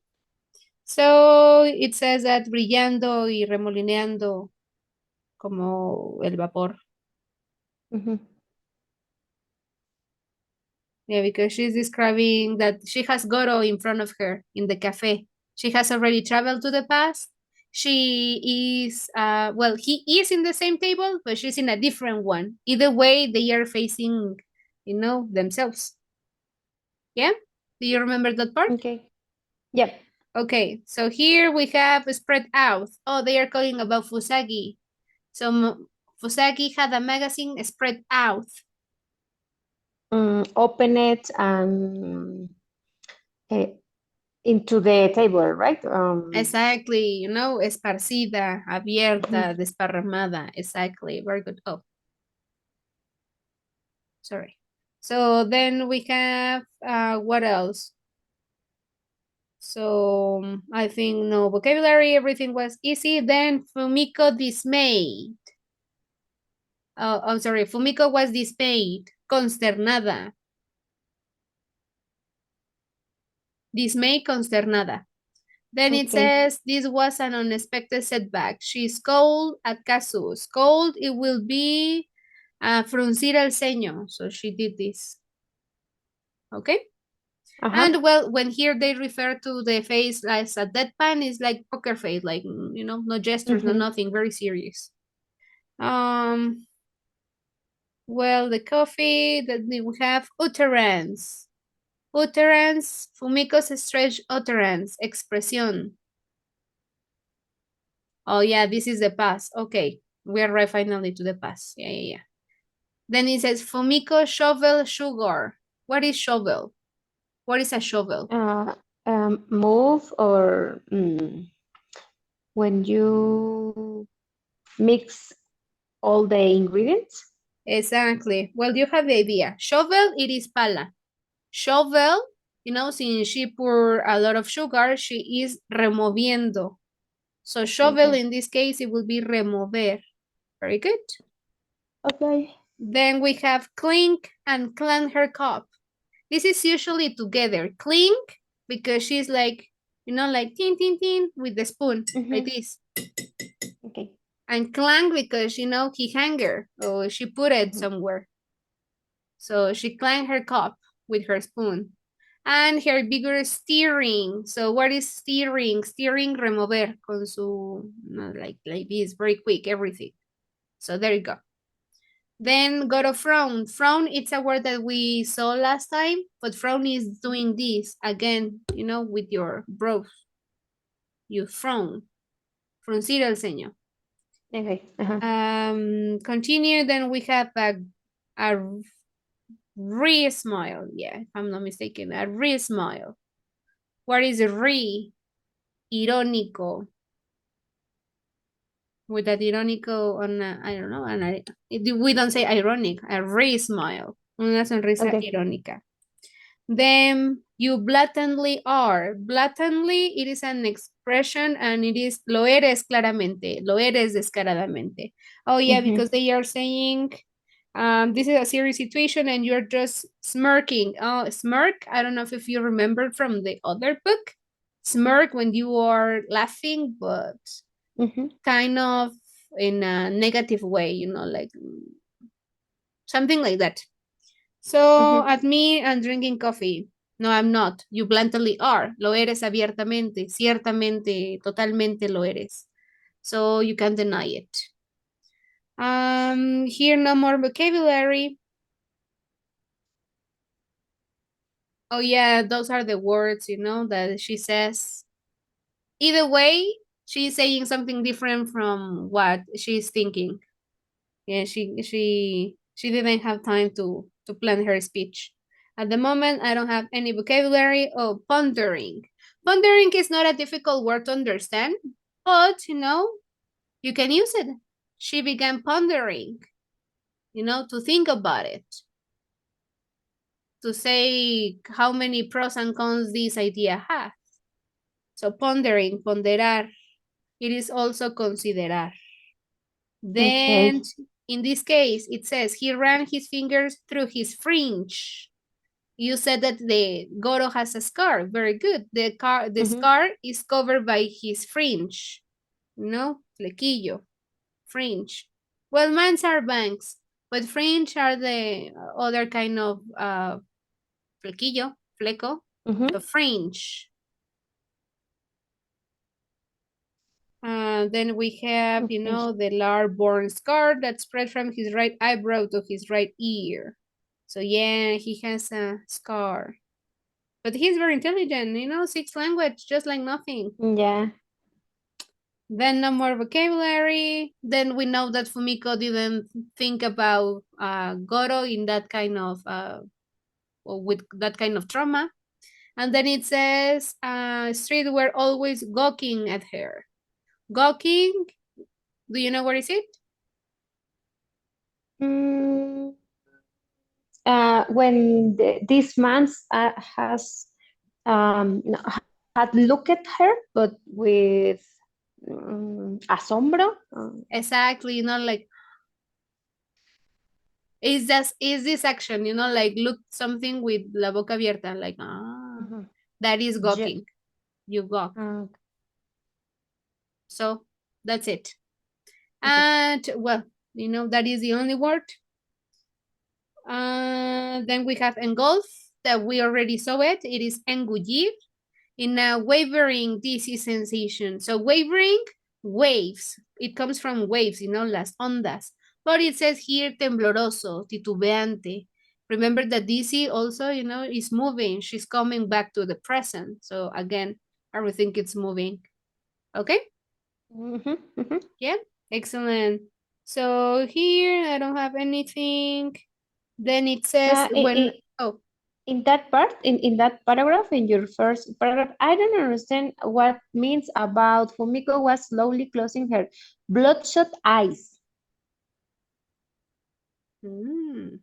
Speaker 1: So it says that brillando y remolineando como el vapor.
Speaker 2: Mm-hmm.
Speaker 1: Yeah, because she's describing that she has Goro in front of her in the cafe. She has already traveled to the past. She is, well, he is in the same table, but she's in a different one. Either way, they are facing, themselves. Yeah? Do you remember that part?
Speaker 2: Okay. Yep.
Speaker 1: Okay, so here we have spread out. Oh, they are calling about Fusagi. So Fusagi had a magazine spread out.
Speaker 2: Open it and eh, into the table, right?
Speaker 1: Exactly, esparcida, abierta,
Speaker 2: Mhm.
Speaker 1: desparramada. Exactly, very good. Oh, sorry. So then we have, what else? So I think no vocabulary, everything was easy. Then Fumiko dismayed. Oh, I'm sorry, Fumiko was dismayed, consternada. Dismay, consternada. Then it
Speaker 2: Okay.
Speaker 1: says this was an unexpected setback. She scolded at Kazu. Scold, it will be fruncir el ceño. So she did this. Okay.
Speaker 2: Uh-huh.
Speaker 1: And well, when here they refer to the face as a deadpan, it's like poker face, like no gestures, no
Speaker 2: Mm-hmm.
Speaker 1: nothing, very serious. Um. Well, the coffee that we have utterance. Utterance, Fumiko's stretch utterance, expresión. Oh yeah, this is the past. Okay, we are right finally to the past. Yeah, yeah, yeah. Then it says Fumiko shovel sugar. What is shovel? What is a shovel?
Speaker 2: Uh, move or when you mix all the ingredients.
Speaker 1: Exactly. Well, you have the idea. Shovel, it is pala. Shovel, since she pour a lot of sugar, she is removiendo. So shovel
Speaker 2: Okay.
Speaker 1: in this case, it will be remover. Very good.
Speaker 2: Okay.
Speaker 1: Then we have clink and clan her cup. This is usually together. Clink, because she's like, like tin, tin, tin with the spoon, like
Speaker 2: Mm-hmm.
Speaker 1: this.
Speaker 2: Okay.
Speaker 1: And clank, because, he hang her, or she put it
Speaker 2: Mm-hmm.
Speaker 1: somewhere. So she clanked her cup with her spoon. And her vigorous steering. So what is steering? Steering, remover, con su, like this, very quick, everything. So there you go. Then go to frown. Frown, it's a word that we saw last time, but frown is doing this again, with your brows. You frown. Fruncir el ceño.
Speaker 2: Okay. Uh-huh.
Speaker 1: Continue. Then we have a re smile. Yeah, if I'm not mistaken, a re smile. What is re? Irónico. With that irónico on, I don't know, we don't say ironic, a re smile. Una sonrisa
Speaker 2: Okay.
Speaker 1: irónica. Then you blatantly are. Blatantly, it is an expression and it is lo eres claramente, lo eres descaradamente. Oh, yeah,
Speaker 2: Mm-hmm.
Speaker 1: because they are saying this is a serious situation and you're just smirking. Oh, smirk. I don't know if you remember from the other book. Smirk when you are laughing, but
Speaker 2: Mm-hmm.
Speaker 1: kind of in a negative way, like something like that. So,
Speaker 2: Mm-hmm.
Speaker 1: at me, I'm drinking coffee. No, I'm not. You bluntly are. Lo eres abiertamente, ciertamente, totalmente lo eres. So you can't deny it. Here no more vocabulary. Oh yeah, those are the words, that she says. Either way, she's saying something different from what she's thinking. Yeah, she didn't have time to plan her speech. At the moment, I don't have any vocabulary. Oh, pondering. Pondering is not a difficult word to understand, but you can use it. She began pondering, to think about it, to say how many pros and cons this idea has. So pondering, ponderar. It is also considerar. Then,
Speaker 2: Okay.
Speaker 1: in this case, it says he ran his fingers through his fringe. You said that the Goro has a scar. Very good. The
Speaker 2: Mm-hmm.
Speaker 1: scar is covered by his fringe. Flequillo, fringe. Well, mines are banks, but fringe are the other kind of flequillo, fleco.
Speaker 2: Mm-hmm.
Speaker 1: So fringe. Then we have,
Speaker 2: Okay.
Speaker 1: the large-born scar that spread from his right eyebrow to his right ear. So yeah, he has a scar. But he's very intelligent, six language, just like nothing.
Speaker 2: Yeah.
Speaker 1: Then no more vocabulary. Then we know that Fumiko didn't think about Goro in that kind of, or with that kind of trauma. And then it says, street were always gawking at her. Gawking, do you know what is it?
Speaker 2: Mm, when this man has no, had looked at her, but with asombro.
Speaker 1: Exactly, like is this action, like look something with la boca abierta, like
Speaker 2: Mhm.
Speaker 1: that is
Speaker 2: Je-
Speaker 1: gawking. You gawk.
Speaker 2: uh,
Speaker 1: So that's it.
Speaker 2: okay.
Speaker 1: And well, that is the only word. Then we have engulf that we already saw it. It is engullir in a wavering dizzy sensation. So wavering, waves. It comes from waves, las ondas. But it says here tembloroso, titubeante. Remember that dizzy also, is moving. She's coming back to the present. So again, everything it's moving. Okay?
Speaker 2: Mm-hmm. Mm-hmm.
Speaker 1: Yeah? Excellent. So here I don't have anything. Then it says
Speaker 2: Uh, i-
Speaker 1: when,
Speaker 2: i-
Speaker 1: oh,
Speaker 2: in that part, in that paragraph, in your first paragraph, I don't understand what means about Fumiko was slowly closing her bloodshot eyes.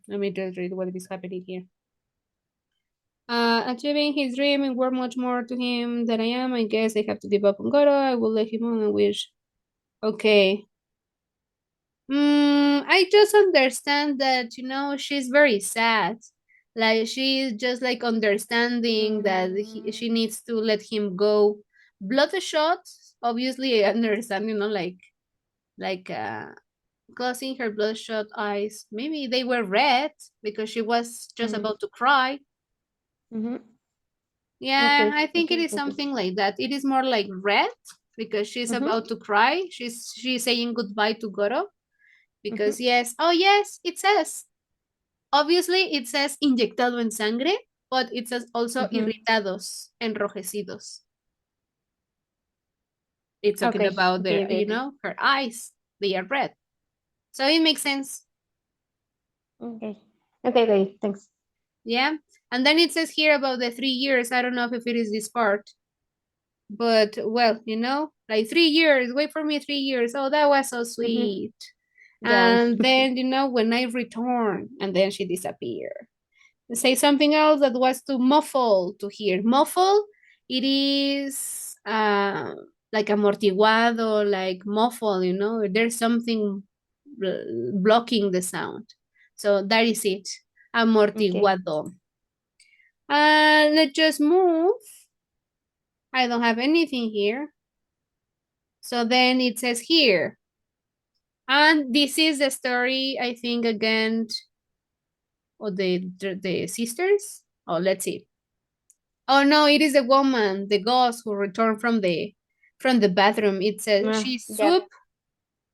Speaker 1: let me just read what is happening here. Achieving his dream and worth much more to him than I am. I guess I have to give up on Goro. I will let him on and wish. Okay. I just understand that, she's very sad. Like, she's just like understanding that she
Speaker 2: Mm,
Speaker 1: needs to let him go. Bloodshot, obviously, I understand, like closing her bloodshot eyes. Maybe they were red because she was just
Speaker 2: mm,
Speaker 1: about to cry.
Speaker 2: mhm.
Speaker 1: Yeah,
Speaker 2: Okay,
Speaker 1: I think it
Speaker 2: okay,
Speaker 1: is
Speaker 2: okay, okay.
Speaker 1: something like that. It is more like red because she's
Speaker 2: Mhm,
Speaker 1: about to cry. She's saying goodbye to Goro
Speaker 2: mhm,
Speaker 1: because yes, oh yes, it says. Obviously it says inyectado en sangre, but it says also
Speaker 2: mhm.
Speaker 1: irritados, enrojecidos. It's talking
Speaker 2: Okay,
Speaker 1: about
Speaker 2: okay,
Speaker 1: their,
Speaker 2: okay, okay.
Speaker 1: her eyes. they are red. So it makes sense.
Speaker 2: Okay. Okay, okay, thanks.
Speaker 1: Yeah. And then it says here about the 3 years. I don't know if it is this part, but well, like 3 years. Wait for me 3 years. Oh, that was so
Speaker 2: Mm-hmm.
Speaker 1: sweet.
Speaker 2: Yeah.
Speaker 1: And then, when I return, and then she disappeared. Say something else that was too muffled to hear. Muffle, it is like amortiguado, like muffle, there's something blocking the sound. So that is it.
Speaker 2: Okay.
Speaker 1: Amortiguado. Let's just move. I don't have anything here. So then it says here. And this is the story, I think, again, of the sisters. Oh, let's see. Oh no, it is the woman, the ghost who returned from the bathroom. It says she
Speaker 2: Yep.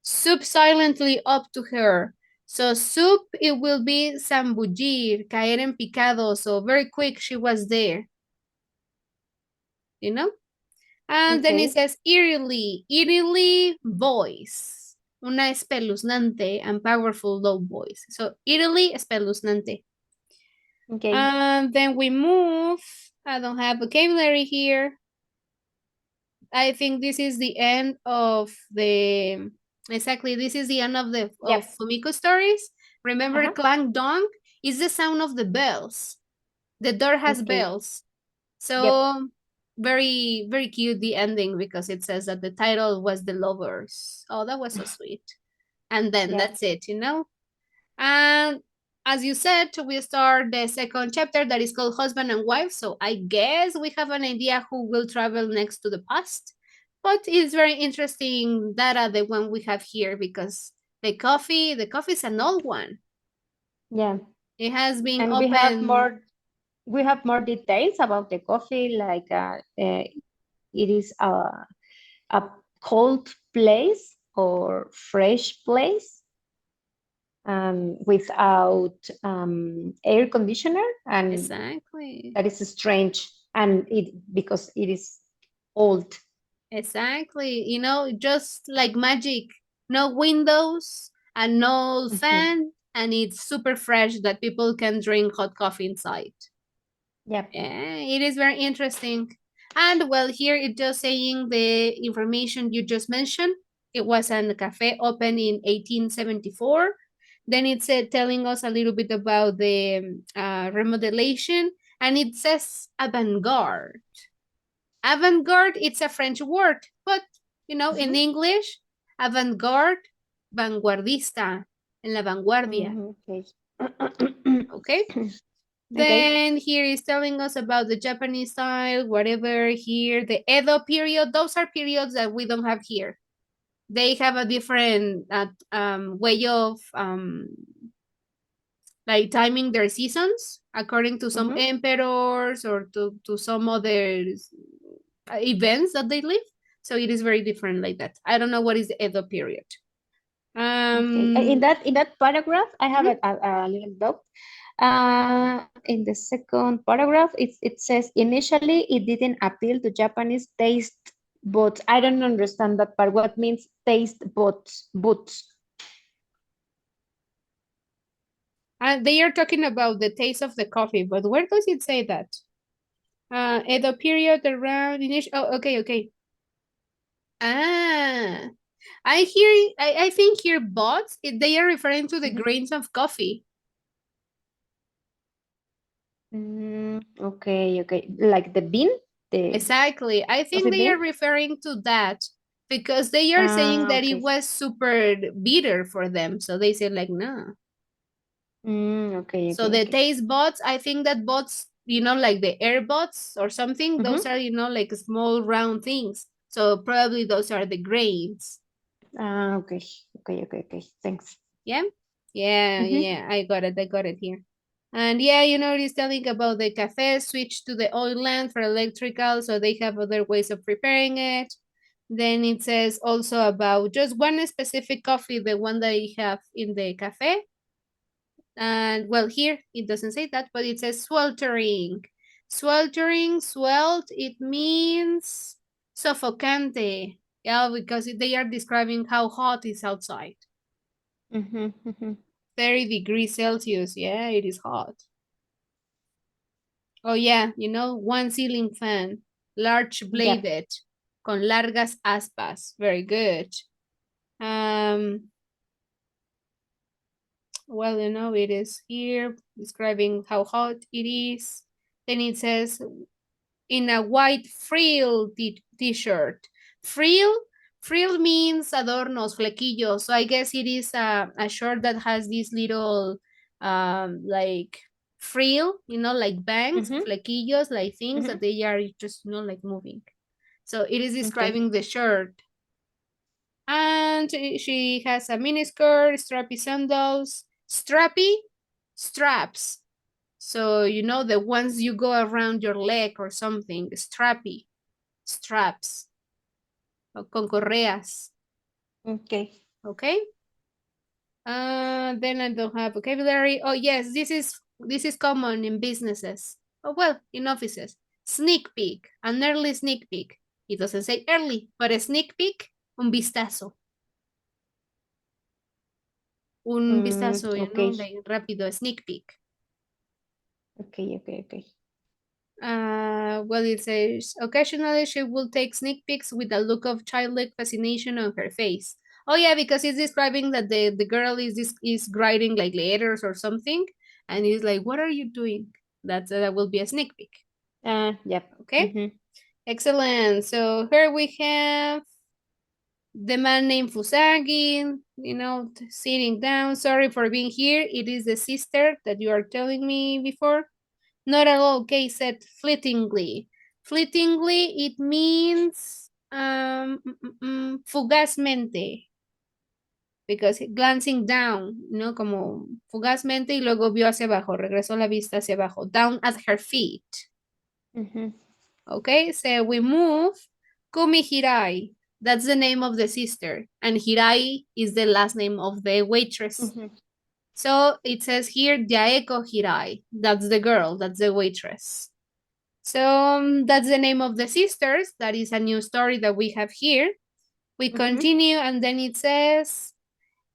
Speaker 1: soup silently up to her. So soup it will be zambullir, caer en picado. So very quick she was there, you know? And then it
Speaker 2: Okay.
Speaker 1: says eerily voice. Una espeluznante and powerful low voice. So eerily espeluznante.
Speaker 2: Okay.
Speaker 1: And then we move. I don't have vocabulary here. I think this is the end of the exactly. This is the end of the
Speaker 2: Yep.
Speaker 1: of Fumiko stories. Remember,
Speaker 2: Uh-huh.
Speaker 1: clang dong is the sound of the bells. The door has
Speaker 2: Okay.
Speaker 1: bells.
Speaker 2: Yep.
Speaker 1: So very very cute the ending because it says that the title was the lovers. Oh, that was so sweet. And then
Speaker 2: Yeah.
Speaker 1: that's it. And as you said, we start the second chapter that is called Husband and Wife. So I guess we have an idea who will travel next to the past. But it's very interesting data, the one we have here, because the coffee is an old one.
Speaker 2: Yeah.
Speaker 1: It has been
Speaker 2: And
Speaker 1: open.
Speaker 2: we have more details about the coffee, like it is a cold place or fresh place without air conditioner, and
Speaker 1: Exactly.
Speaker 2: that is strange, and it because it is old.
Speaker 1: Exactly. Just like magic. No windows and no
Speaker 2: Mhm.
Speaker 1: fan, and it's super fresh that people can drink hot coffee inside.
Speaker 2: Yep.
Speaker 1: Yeah, it is very interesting. And well, here it's just saying the information you just mentioned. It was a cafe opened in 1874. Then it's telling us a little bit about the remodelation, and it says avant-garde. Avant-garde, it's a French word, but in
Speaker 2: Mhm.
Speaker 1: English, avant-garde, vanguardista, en la vanguardia.
Speaker 2: Mhm. Okay.
Speaker 1: Okay.
Speaker 2: Okay.
Speaker 1: Then here is telling us about the Japanese style, whatever here, the Edo period. Those are periods that we don't have here. They have a different way of like timing their seasons according to some
Speaker 2: Mhm.
Speaker 1: emperors or to some other events that they live. So it is very different like that. I don't know what is the Edo period.
Speaker 2: Okay.
Speaker 1: Um,
Speaker 2: In that paragraph, I have
Speaker 1: mhm.
Speaker 2: a little doubt. In the second paragraph, it says initially it didn't appeal to Japanese taste buds. I don't understand that part. What means taste buds? Buds.
Speaker 1: They are talking about the taste of the coffee, but where does it say that? Edo period around initial. Oh, okay, okay. Ah, I think here bots. They are referring to the
Speaker 2: Mhm.
Speaker 1: grains of coffee.
Speaker 2: Okay, okay. Like the bean, the
Speaker 1: Exactly. I
Speaker 2: coffee
Speaker 1: think they are
Speaker 2: bean.
Speaker 1: referring to that because they are saying
Speaker 2: Ah,
Speaker 1: that it
Speaker 2: okay.
Speaker 1: was super bitter for them. So they said like, no.
Speaker 2: Okay,
Speaker 1: So
Speaker 2: okay,
Speaker 1: the
Speaker 2: okay.
Speaker 1: taste bots, I think that bots, like the air bots or something, those
Speaker 2: Mm-hmm.
Speaker 1: are, like small round things. So probably those are the grains.
Speaker 2: Ah, okay, okay, okay, okay. Thanks.
Speaker 1: Yeah? Yeah,
Speaker 2: Mm-hmm.
Speaker 1: yeah, I got it. I got it here. And yeah, it's telling about the cafe switch to the oil lamp for electrical, so they have other ways of preparing it. Then it says also about just one specific coffee, the one that you have in the cafe. And well, here it doesn't say that, but it says sweltering. Sweltering, swelt, it means soffocante. Yeah, because they are describing how hot it's outside.
Speaker 2: Mhm. Mhm.
Speaker 1: 30 degrees Celsius. Yeah, it is hot. Oh, yeah, one ceiling fan, large
Speaker 2: Yep.
Speaker 1: bladed, con largas aspas. Very good. Um, well, it is here describing how hot it is. Then it says in a white frill t-shirt. Frill? Frill means adornos, flequillos. So I guess it is a shirt that has this little like frill, like bangs,
Speaker 2: Mhm.
Speaker 1: flequillos, like things that
Speaker 2: Mhm.
Speaker 1: they are just, like moving. So it is
Speaker 2: Okay.
Speaker 1: describing the shirt. And she has a miniskirt, strappy sandals, strappy straps. So the ones you go around your leg or something, strappy straps con correas.
Speaker 2: Okay.
Speaker 1: Okay. Then I don't have vocabulary. Oh yes, this is common in businesses. Oh well, in offices. Sneak peek, an early sneak peek. It doesn't say early, but a sneak peek, un vistazo. Un vistazo,
Speaker 2: Okay.
Speaker 1: like rápido, sneak peek.
Speaker 2: Okay. Okay. Okay.
Speaker 1: Well, it says occasionally she will take sneak peeks with a look of childlike fascination on her face. Oh yeah, because it's describing that the girl is writing like letters or something, and he's like, "What are you doing?" That will be a sneak peek.
Speaker 2: Yep.
Speaker 1: Okay,
Speaker 2: Mhm.
Speaker 1: excellent. So here we have the man named Fusagi, sitting down. Sorry for being here. It is the sister that you are telling me before. Not at all, Kay said fleetingly. Fleetingly, it means fugazmente, because glancing down, como fugazmente y luego vio hacia abajo, regresó la vista hacia abajo, down at her feet.
Speaker 2: Mhm.
Speaker 1: Okay, so we move. Kumi Hirai, that's the name of the sister, and Hirai is the last name of the waitress.
Speaker 2: Mhm.
Speaker 1: So it says here, Yaeko Hirai, that's the girl, that's the waitress. So that's the name of the sisters. That is a new story that we have here. We
Speaker 2: Mhm.
Speaker 1: continue, and then it says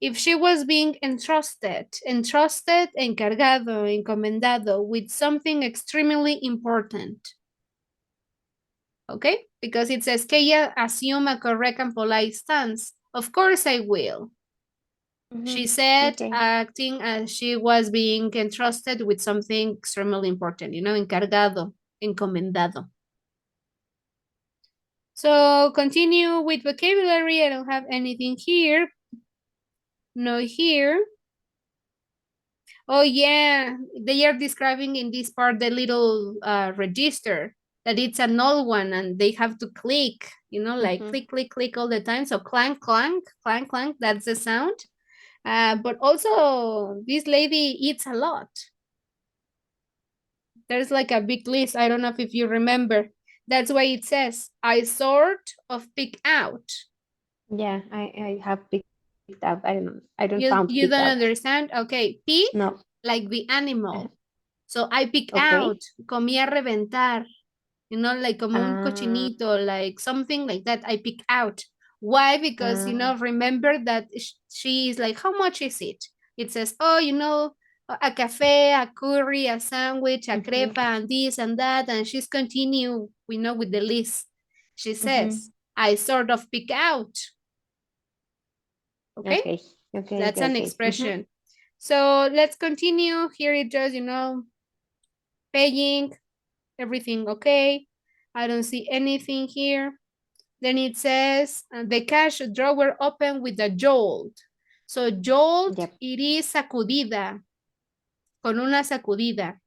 Speaker 1: if she was being entrusted, encargado, encomendado with something extremely important. Okay? Because it says, que ella assume a correct and polite stance. Of course I will.
Speaker 2: Mhm.
Speaker 1: She said,
Speaker 2: Okay.
Speaker 1: acting as she was being entrusted with something extremely important, encargado, encomendado. So continue with vocabulary. I don't have anything here. No here. Oh yeah, they are describing in this part the little register that it's an old one and they have to click, like
Speaker 2: Mhm.
Speaker 1: click, click, click all the time. So clank, clank, clank, clank. That's the sound. But also this lady eats a lot. There's like a big list. I don't know if you remember. That's why it says I sort of pick out.
Speaker 2: Yeah, I have picked out. I don't found picked
Speaker 1: You
Speaker 2: out.
Speaker 1: don't understand? Okay, pig,
Speaker 2: No.
Speaker 1: like the animal. So I pick
Speaker 2: Okay.
Speaker 1: out, comí a reventar, like como un
Speaker 2: Ah.
Speaker 1: cochinito, like something like that. I pick out. Why? Because,
Speaker 2: Ah.
Speaker 1: remember that she is like, how much is it? It says, oh, a cafe, a curry, a sandwich, a
Speaker 2: Mhm.
Speaker 1: crepa, and this and that. And she's continue, with the list. She says,
Speaker 2: Mhm.
Speaker 1: I sort of pick out. Okay?
Speaker 2: Okay. Okay.
Speaker 1: That's
Speaker 2: Okay.
Speaker 1: an
Speaker 2: Okay. Mhm.
Speaker 1: expression. So let's continue. Here it just, paying, everything okay. I don't see anything here. Then it says the cash drawer open with a jolt. So jolt,
Speaker 2: Yep.
Speaker 1: it is sacudida, con una sacudida.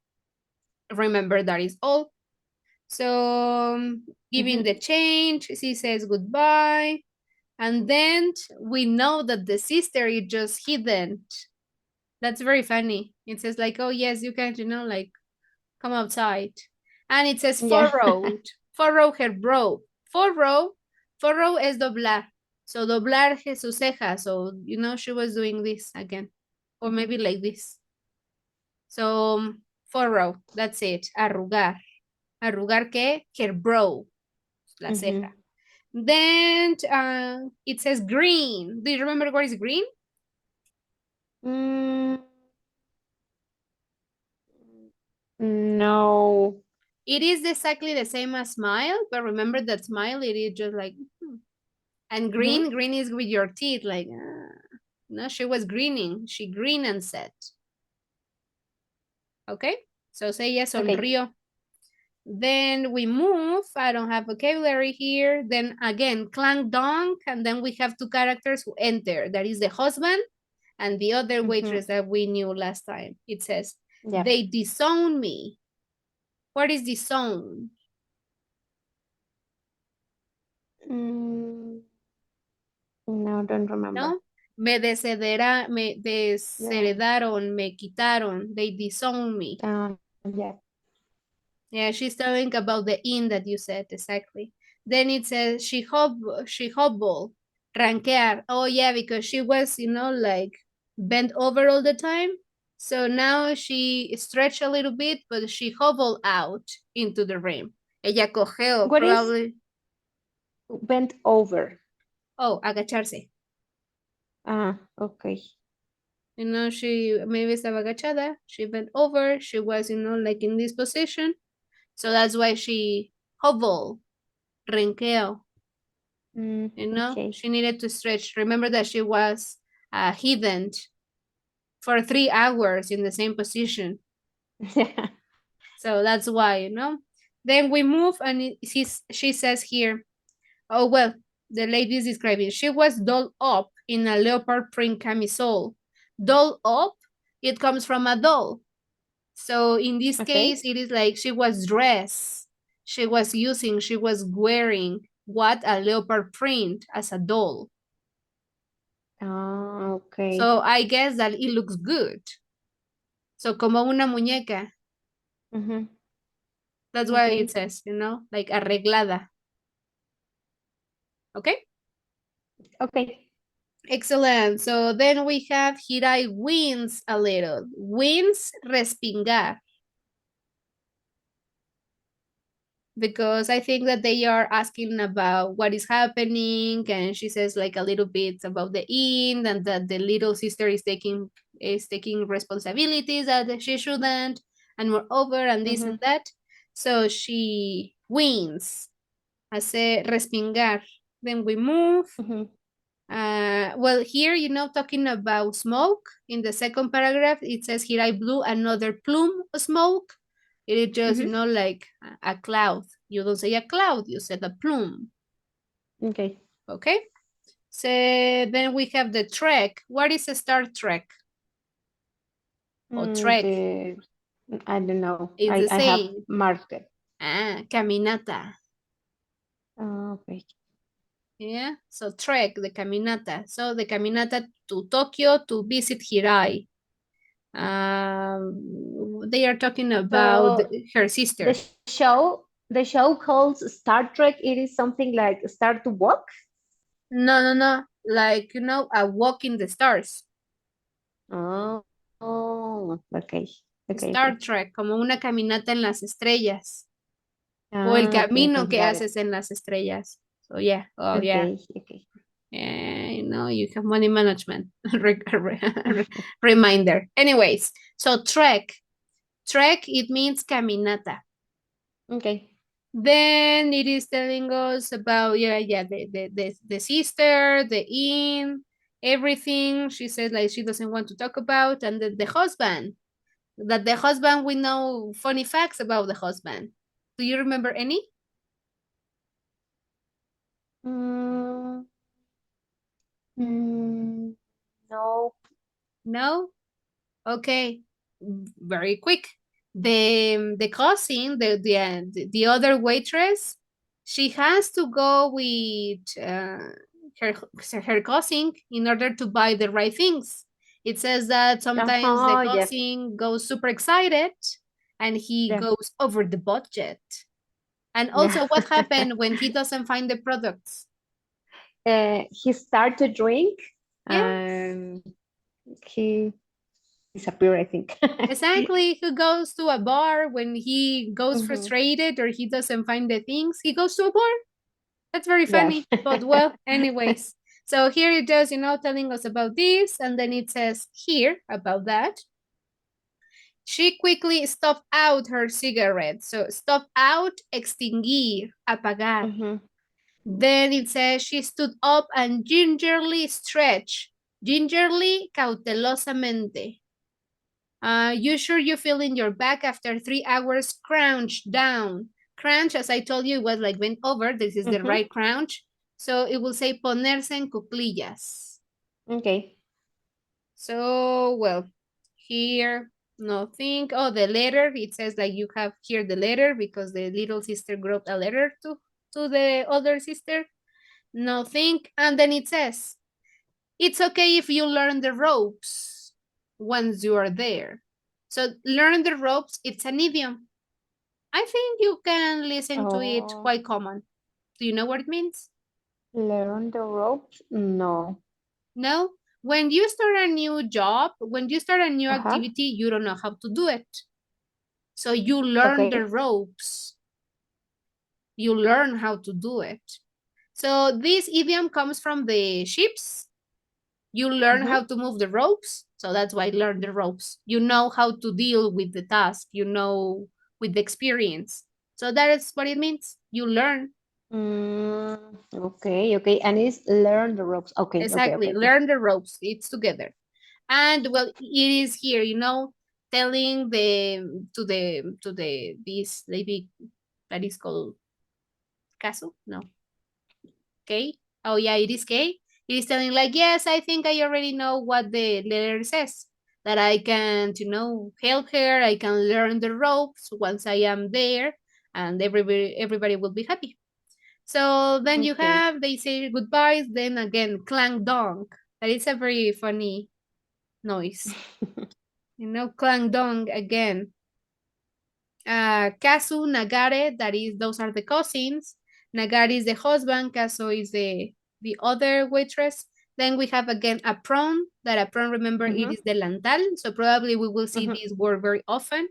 Speaker 1: Remember that is all. So giving
Speaker 2: Mhm.
Speaker 1: the change, she says goodbye. And then we know that the sister is just hidden. That's very funny. It says like, oh yes, you can, like come outside. And it says
Speaker 2: Yeah.
Speaker 1: furrowed. Furrow her brow. Furrow. Furrow es doblar. So doblar sus cejas. So, she was doing this again. Or
Speaker 2: Mhm.
Speaker 1: maybe like this. So, furrow. That's it. Arrugar. Arrugar qué? Her brow. La
Speaker 2: Mhm.
Speaker 1: ceja. Then it says green. Do you remember what is green?
Speaker 2: Mm, no.
Speaker 1: It is exactly the same as smile, but remember that smile, it is just like, and
Speaker 2: Hmm.
Speaker 1: green is with your teeth, like, no, she was grinning. She grinned and said, okay? So say yes,
Speaker 2: Okay.
Speaker 1: sonrió. Then we move. I don't have vocabulary here. Then again, clang dong, and then we have two characters who enter. That is the husband and the other
Speaker 2: Hmm.
Speaker 1: waitress that we knew last time. It says,
Speaker 2: Yeah.
Speaker 1: they disown me. What is disown?
Speaker 2: Mm, no, don't remember.
Speaker 1: No, me
Speaker 2: Yeah.
Speaker 1: desheredaron, me quitaron. They disown me.
Speaker 2: Yeah.
Speaker 1: Yeah, she's telling about the in that you said exactly. Then it says she hobble, ranquear. Oh yeah, because she was, like bent over all the time. So now she stretched a little bit, but she hobbled out into the rim. Ella cojeó,
Speaker 2: What is
Speaker 1: probably.
Speaker 2: bent over?
Speaker 1: Oh, agacharse.
Speaker 2: Ah, okay.
Speaker 1: She maybe estaba agachada. She bent over. She was, like in this position. So that's why she hobbled, renqueó.
Speaker 2: Okay.
Speaker 1: She needed to stretch. Remember that she was hidden for 3 hours in the same position.
Speaker 2: Yeah.
Speaker 1: So that's why. Then we move, and she says here, oh, well, the lady is describing, she was dolled up in a leopard print camisole. Dolled up, it comes from a doll. So in this case,
Speaker 2: Okay.
Speaker 1: it is like she was dressed. She was wearing what? A leopard print as a doll.
Speaker 2: Ah, okay.
Speaker 1: So I guess that it looks good. So como una muñeca.
Speaker 2: Mm-hmm.
Speaker 1: That's why it
Speaker 2: Okay.
Speaker 1: says, like arreglada. Okay?
Speaker 2: Okay.
Speaker 1: Excellent. So then we have Hirai wins a little. Wins respingar. Because I think that they are asking about what is happening, and she says like a little bit about the inn, and that the little sister is taking responsibilities that she shouldn't, and moreover, and this
Speaker 2: Mm-hmm.
Speaker 1: and that. So she wins. Hace respingar. Then we move.
Speaker 2: Mm-hmm.
Speaker 1: Well, here, talking about smoke, in the second paragraph, it says, here I blew another plume of smoke. It is just,
Speaker 2: Mm-hmm.
Speaker 1: like a cloud. You don't say a cloud, you said a plume.
Speaker 2: Okay.
Speaker 1: Okay? So then we have the trek. What is a Star Trek or trek?
Speaker 2: The I don't know.
Speaker 1: It's the
Speaker 2: I have
Speaker 1: same.
Speaker 2: marked it.
Speaker 1: Caminata.
Speaker 2: Okay.
Speaker 1: Yeah, so trek, the caminata. So the caminata to Tokyo to visit Hirai. They are talking about
Speaker 2: So
Speaker 1: her
Speaker 2: the
Speaker 1: sister.
Speaker 2: show calls Star Trek. It is something like Start to Walk.
Speaker 1: No, no, no. Like, a walk in the stars.
Speaker 2: Oh, oh, okay, okay,
Speaker 1: Star
Speaker 2: okay.
Speaker 1: Trek, como una caminata en las estrellas. O el
Speaker 2: Okay,
Speaker 1: camino
Speaker 2: okay,
Speaker 1: que
Speaker 2: got it.
Speaker 1: haces en las estrellas. So, yeah. Oh, yeah.
Speaker 2: Okay, okay.
Speaker 1: You have money management. Reminder. Anyways, so trek. Trek, it means caminata.
Speaker 2: Okay.
Speaker 1: Then it is telling us about, yeah, the sister, the inn, everything. She said like she doesn't want to talk about, and then the husband. That the husband, we know funny facts about the husband. Do you remember any?
Speaker 2: Mm, no.
Speaker 1: No. Okay, very quick. The cousin, the other waitress, she has to go with her her cousin in order to buy the right things. It says that sometimes the
Speaker 2: Oh, yes.
Speaker 1: cousin goes super excited and he
Speaker 2: Yeah.
Speaker 1: goes over the budget. And
Speaker 2: Yeah.
Speaker 1: also, what happened when he doesn't find the products?
Speaker 2: He started to drink
Speaker 1: Yes.
Speaker 2: and he disappeared, I think.
Speaker 1: Exactly. Who goes to a bar when he goes
Speaker 2: Mhm.
Speaker 1: frustrated or he doesn't find the things? He goes to a bar. That's very
Speaker 2: Yes.
Speaker 1: funny. But well, anyways. So here it does, telling us about this, and then it says here about that. She quickly stuffed out her cigarette. So stuff out, extinguir, apagar.
Speaker 2: Mm-hmm.
Speaker 1: Then it says she stood up and gingerly stretched. Gingerly, cautelosamente. You sure you feel in your back after 3 hours crouch down. Crouch, as I told you, it was like bent over. This is the
Speaker 2: Mm-hmm.
Speaker 1: right crouch. So it will say ponerse en cuclillas.
Speaker 2: Okay.
Speaker 1: So, well, here, nothing. Oh, the letter, it says like you have here the letter because the little sister wrote a letter to the other sister. Nothing. And then it says, it's okay if you learn the ropes once you are there. So, learn the ropes, it's an idiom. I think you can listen to it
Speaker 2: Oh,
Speaker 1: quite common. Do you know what it means?
Speaker 2: learn the ropes? No.
Speaker 1: No? When you start a new job, when you start a new
Speaker 2: Uh-huh.
Speaker 1: activity, you don't know how to do it. So you learn the
Speaker 2: Okay.
Speaker 1: ropes. You learn how to do it. So this idiom comes from the ships. You learn
Speaker 2: Mm-hmm.
Speaker 1: how to move the ropes. So that's why learn the ropes. You know how to deal with the task. You know with the experience. So that is what it means. You learn.
Speaker 2: Okay, okay. And it's learn the ropes. Okay, okay,
Speaker 1: Exactly.
Speaker 2: okay, okay.
Speaker 1: Learn the ropes. It's together. And well, it is here, telling to the this lady that is called Casu. No, K. Oh yeah, it is K. It is telling like, yes, I think I already know what the letter says. That I can, help her. I can learn the ropes once I am there, and everybody will be happy. So then you
Speaker 2: Okay.
Speaker 1: have they say goodbyes. Then again, clang dong. That is a very funny noise. Clang dong again. Kazu, Nagare, that is, those are the cousins. Nagare is the husband, Kazu is the other waitress. Then we have again a prawn, that a prawn, remember, it
Speaker 2: Mm-hmm.
Speaker 1: is delantal, so probably we will see
Speaker 2: Mm-hmm.
Speaker 1: this word very often.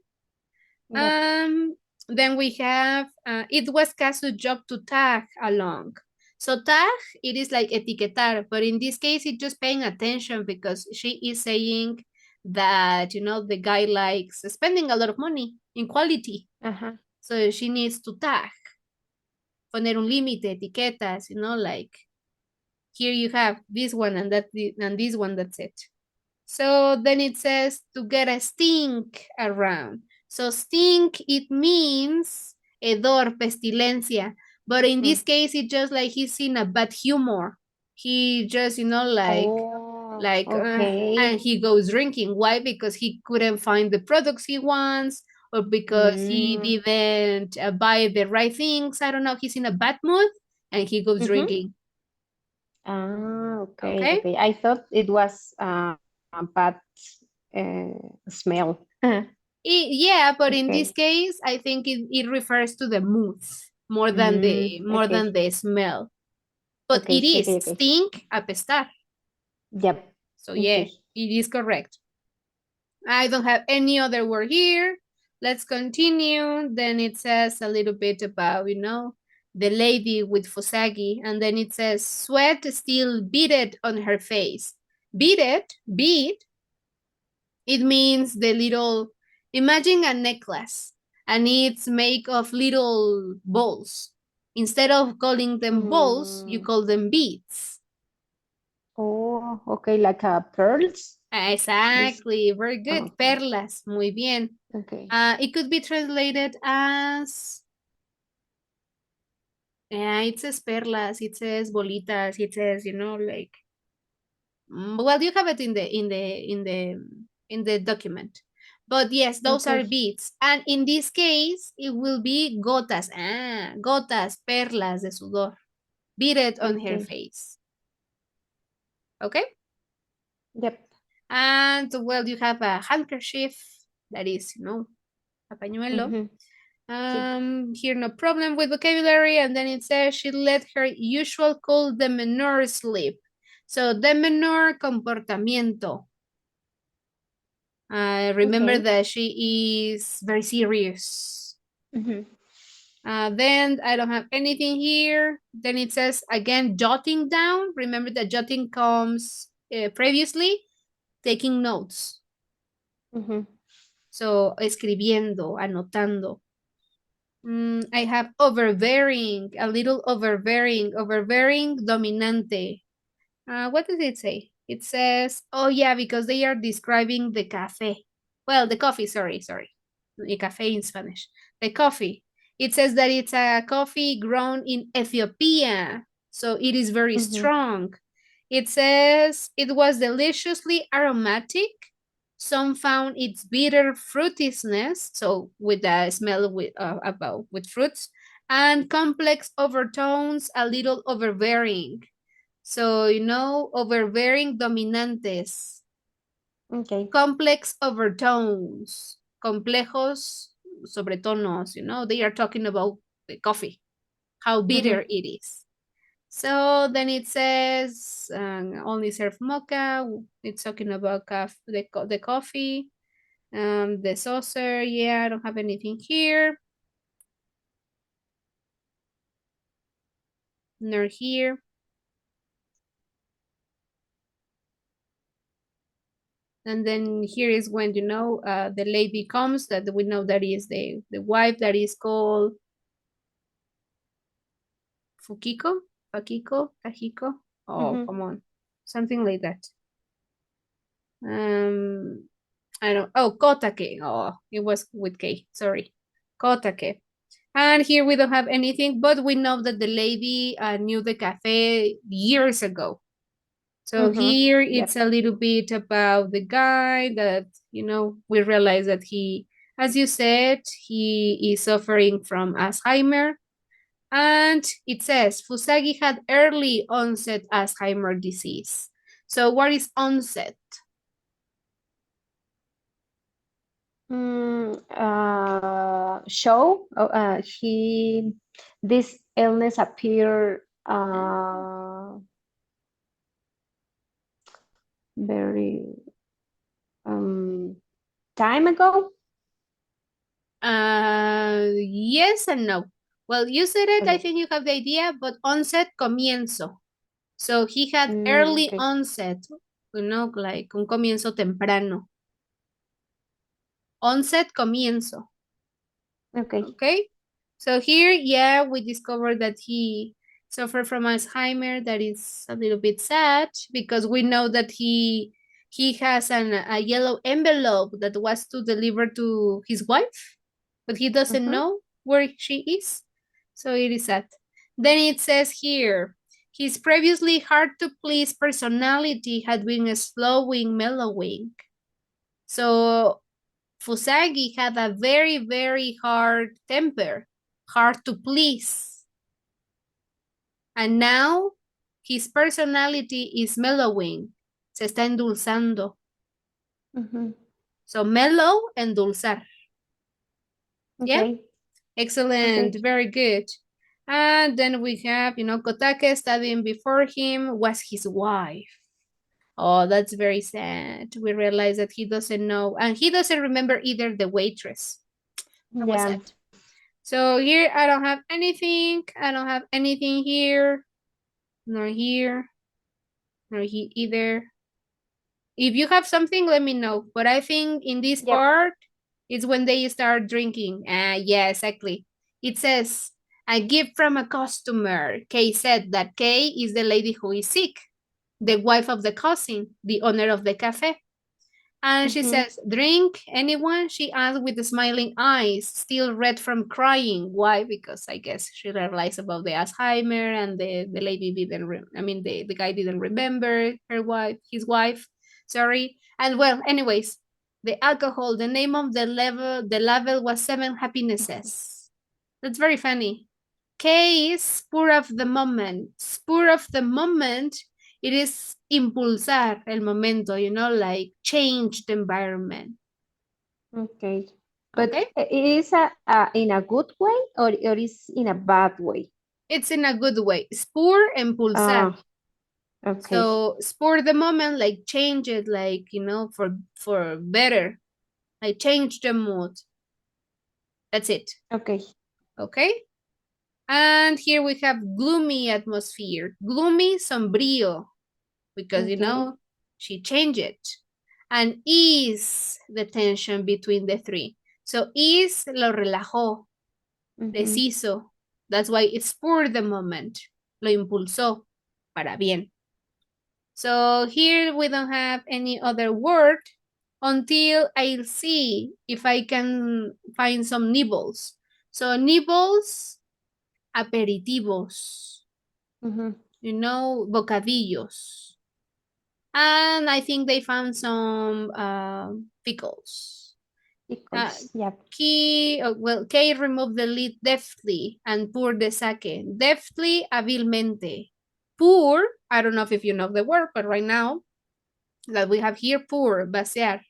Speaker 2: Yep.
Speaker 1: Um, then we have, it was Kazu's job to tag along. So tag, it is like etiquetar, but in this case, it's just paying attention because she is saying that, the guy likes spending a lot of money in quality.
Speaker 2: Uh-huh.
Speaker 1: So she needs to tag, poner un límite, etiquetas, like here you have this one and this one, that's it. So then it says to get a stink around. So stink, it means hedor, pestilencia. But in
Speaker 2: Mm.
Speaker 1: this case, it's just like he's in a bad humor. He just,
Speaker 2: Oh,
Speaker 1: and
Speaker 2: okay.
Speaker 1: he goes drinking. Why? Because he couldn't find the products he wants, or because he
Speaker 2: Mm.
Speaker 1: didn't buy the right things. I don't know. He's in a bad mood and he goes
Speaker 2: Mm-hmm.
Speaker 1: drinking.
Speaker 2: Ah, okay,
Speaker 1: Okay?
Speaker 2: okay. I thought it was a bad smell.
Speaker 1: Yeah, but in this
Speaker 2: Okay.
Speaker 1: case, I think it refers to the moods more than the more than
Speaker 2: Okay.
Speaker 1: the smell. But it
Speaker 2: Okay.
Speaker 1: is
Speaker 2: Okay. Okay.
Speaker 1: stink, apestar.
Speaker 2: Yep.
Speaker 1: So yeah,
Speaker 2: Okay.
Speaker 1: it is correct. I don't have any other word here. Let's continue. Then it says a little bit about, the lady with Fusagi. And then it says, sweat still beaded on her face. Beaded, bead, it means the little, imagine a necklace and it's made of little balls. Instead of calling them balls, you
Speaker 2: Mm.
Speaker 1: call them beads.
Speaker 2: Oh, okay. Like pearls. This.
Speaker 1: Exactly, very good.
Speaker 2: Okay.
Speaker 1: Perlas, muy bien.
Speaker 2: Okay.
Speaker 1: It could be translated as, yeah, it says perlas, it says bolitas, it says, like, well, you have it in the document. But yes, those are
Speaker 2: Okay.
Speaker 1: beads. And in this case, it will be gotas. Gotas, perlas de sudor, beaded on her
Speaker 2: Okay.
Speaker 1: face. Okay?
Speaker 2: Yep.
Speaker 1: And well, you have a handkerchief that is, a pañuelo.
Speaker 2: Mm-hmm. Sí.
Speaker 1: Here, no problem with vocabulary. And then it says she let her usual cool de menor sleep. So de menor comportamiento. I remember
Speaker 2: Okay.
Speaker 1: that she is very serious.
Speaker 2: Mm-hmm.
Speaker 1: Then I don't have anything here. Then it says again, jotting down. Remember that jotting comes previously, taking notes.
Speaker 2: Mhm.
Speaker 1: So, escribiendo, anotando. I have overbearing, a little overbearing, overbearing, dominante. What does it say? It says, oh yeah, because they are describing the cafe. Well, the coffee, sorry. The cafe in Spanish. The coffee. It says that it's a coffee grown in Ethiopia. So it is very
Speaker 2: Mhm.
Speaker 1: strong. It says it was deliciously aromatic. Some found its bitter fruitiness, so with the smell with fruits, and complex overtones, a little overbearing. So, overbearing dominantes,
Speaker 2: Okay.
Speaker 1: complex overtones, complejos sobretonos, they are talking about the coffee, how bitter
Speaker 2: Mhm.
Speaker 1: it is. So then it says only serve mocha. It's talking about the coffee, the saucer. Yeah, I don't have anything here, nor here. And then here is when the lady comes that we know that is the wife that is called Fukiko, Fakiko, Kahiko. Oh,
Speaker 2: Mhm.
Speaker 1: come on, something like that. Um, I don't. Oh, Kotake. Oh, it was with K. Sorry, Kotake. And here we don't have anything, but we know that the lady knew the cafe years ago. So
Speaker 2: Mhm.
Speaker 1: here
Speaker 2: Yep.
Speaker 1: it's a little bit about the guy that, we realize that he, as you said, he is suffering from Alzheimer. And it says Fusagi had early onset Alzheimer disease. So what is onset?
Speaker 2: Show. He this illness appeared very time ago.
Speaker 1: Yes and no. Well, you said it, I
Speaker 2: Okay.
Speaker 1: think you have the idea, but onset comienzo. So he had early
Speaker 2: Okay.
Speaker 1: onset, like un comienzo temprano. Onset comienzo.
Speaker 2: Okay.
Speaker 1: Okay. So here, yeah, we discovered that he suffered from Alzheimer. That is a little bit sad because we know that he has a yellow envelope that was to deliver to his wife, but he doesn't
Speaker 2: Mhm.
Speaker 1: know where she is. So it is sad. Then it says here, his previously hard to please personality had been slowing, mellowing. So Fusagi had a very, very hard temper, hard to please. And now his personality is mellowing, se está endulzando.
Speaker 2: Mhm.
Speaker 1: So mellow, endulzar. Yeah,
Speaker 2: Okay.
Speaker 1: excellent,
Speaker 2: Okay.
Speaker 1: very good. And then we have, Kotake studying before him was his wife. Oh, that's very sad. We realize that he doesn't know, and he doesn't remember either the waitress. That was
Speaker 2: Yeah.
Speaker 1: sad. So here I don't have anything. I don't have anything here, nor here, nor here either. If you have something, let me know. But I think in this
Speaker 2: Yep.
Speaker 1: part, it's when they start drinking. Yeah, exactly. It says, a gift from a customer. Kay said that Kay is the lady who is sick, the wife of the cousin, the owner of the cafe. And she
Speaker 2: Mhm.
Speaker 1: says, drink, anyone? She asked with smiling eyes, still red from crying. Why? Because I guess she realized about the Alzheimer and the lady didn't, the guy didn't remember her wife, his wife, sorry. And well, anyways, the alcohol, the name of the level was Seven Happinesses. That's very funny. K is spur of the moment. Spur of the moment, it is impulsar el momento, like change the environment.
Speaker 2: Okay. But
Speaker 1: Okay?
Speaker 2: it is in a good way or is in a bad way?
Speaker 1: It's in a good way. Spur, impulsar.
Speaker 2: Uh, okay.
Speaker 1: So spur the moment, like change it, like, for better. Like change the mood. That's it.
Speaker 2: Okay.
Speaker 1: Okay? And here we have gloomy atmosphere. Gloomy, sombrío, because
Speaker 2: Okay.
Speaker 1: she changed it. And ease the tension between the three. So ease lo relajó,
Speaker 2: Mm-hmm.
Speaker 1: deshizo. That's why it spurred the moment. Lo impulsó para bien. So here we don't have any other word until I'll see if I can find some nibbles. So nibbles, aperitivos,
Speaker 2: Mm-hmm.
Speaker 1: bocadillos. And I think they found some pickles. Uh,
Speaker 2: Pickles. Yep.
Speaker 1: Kay removed the lid deftly and poured the sake. Deftly, hábilmente. Pour, I don't know if you know the word, but right now that we have here, pour, vaciar.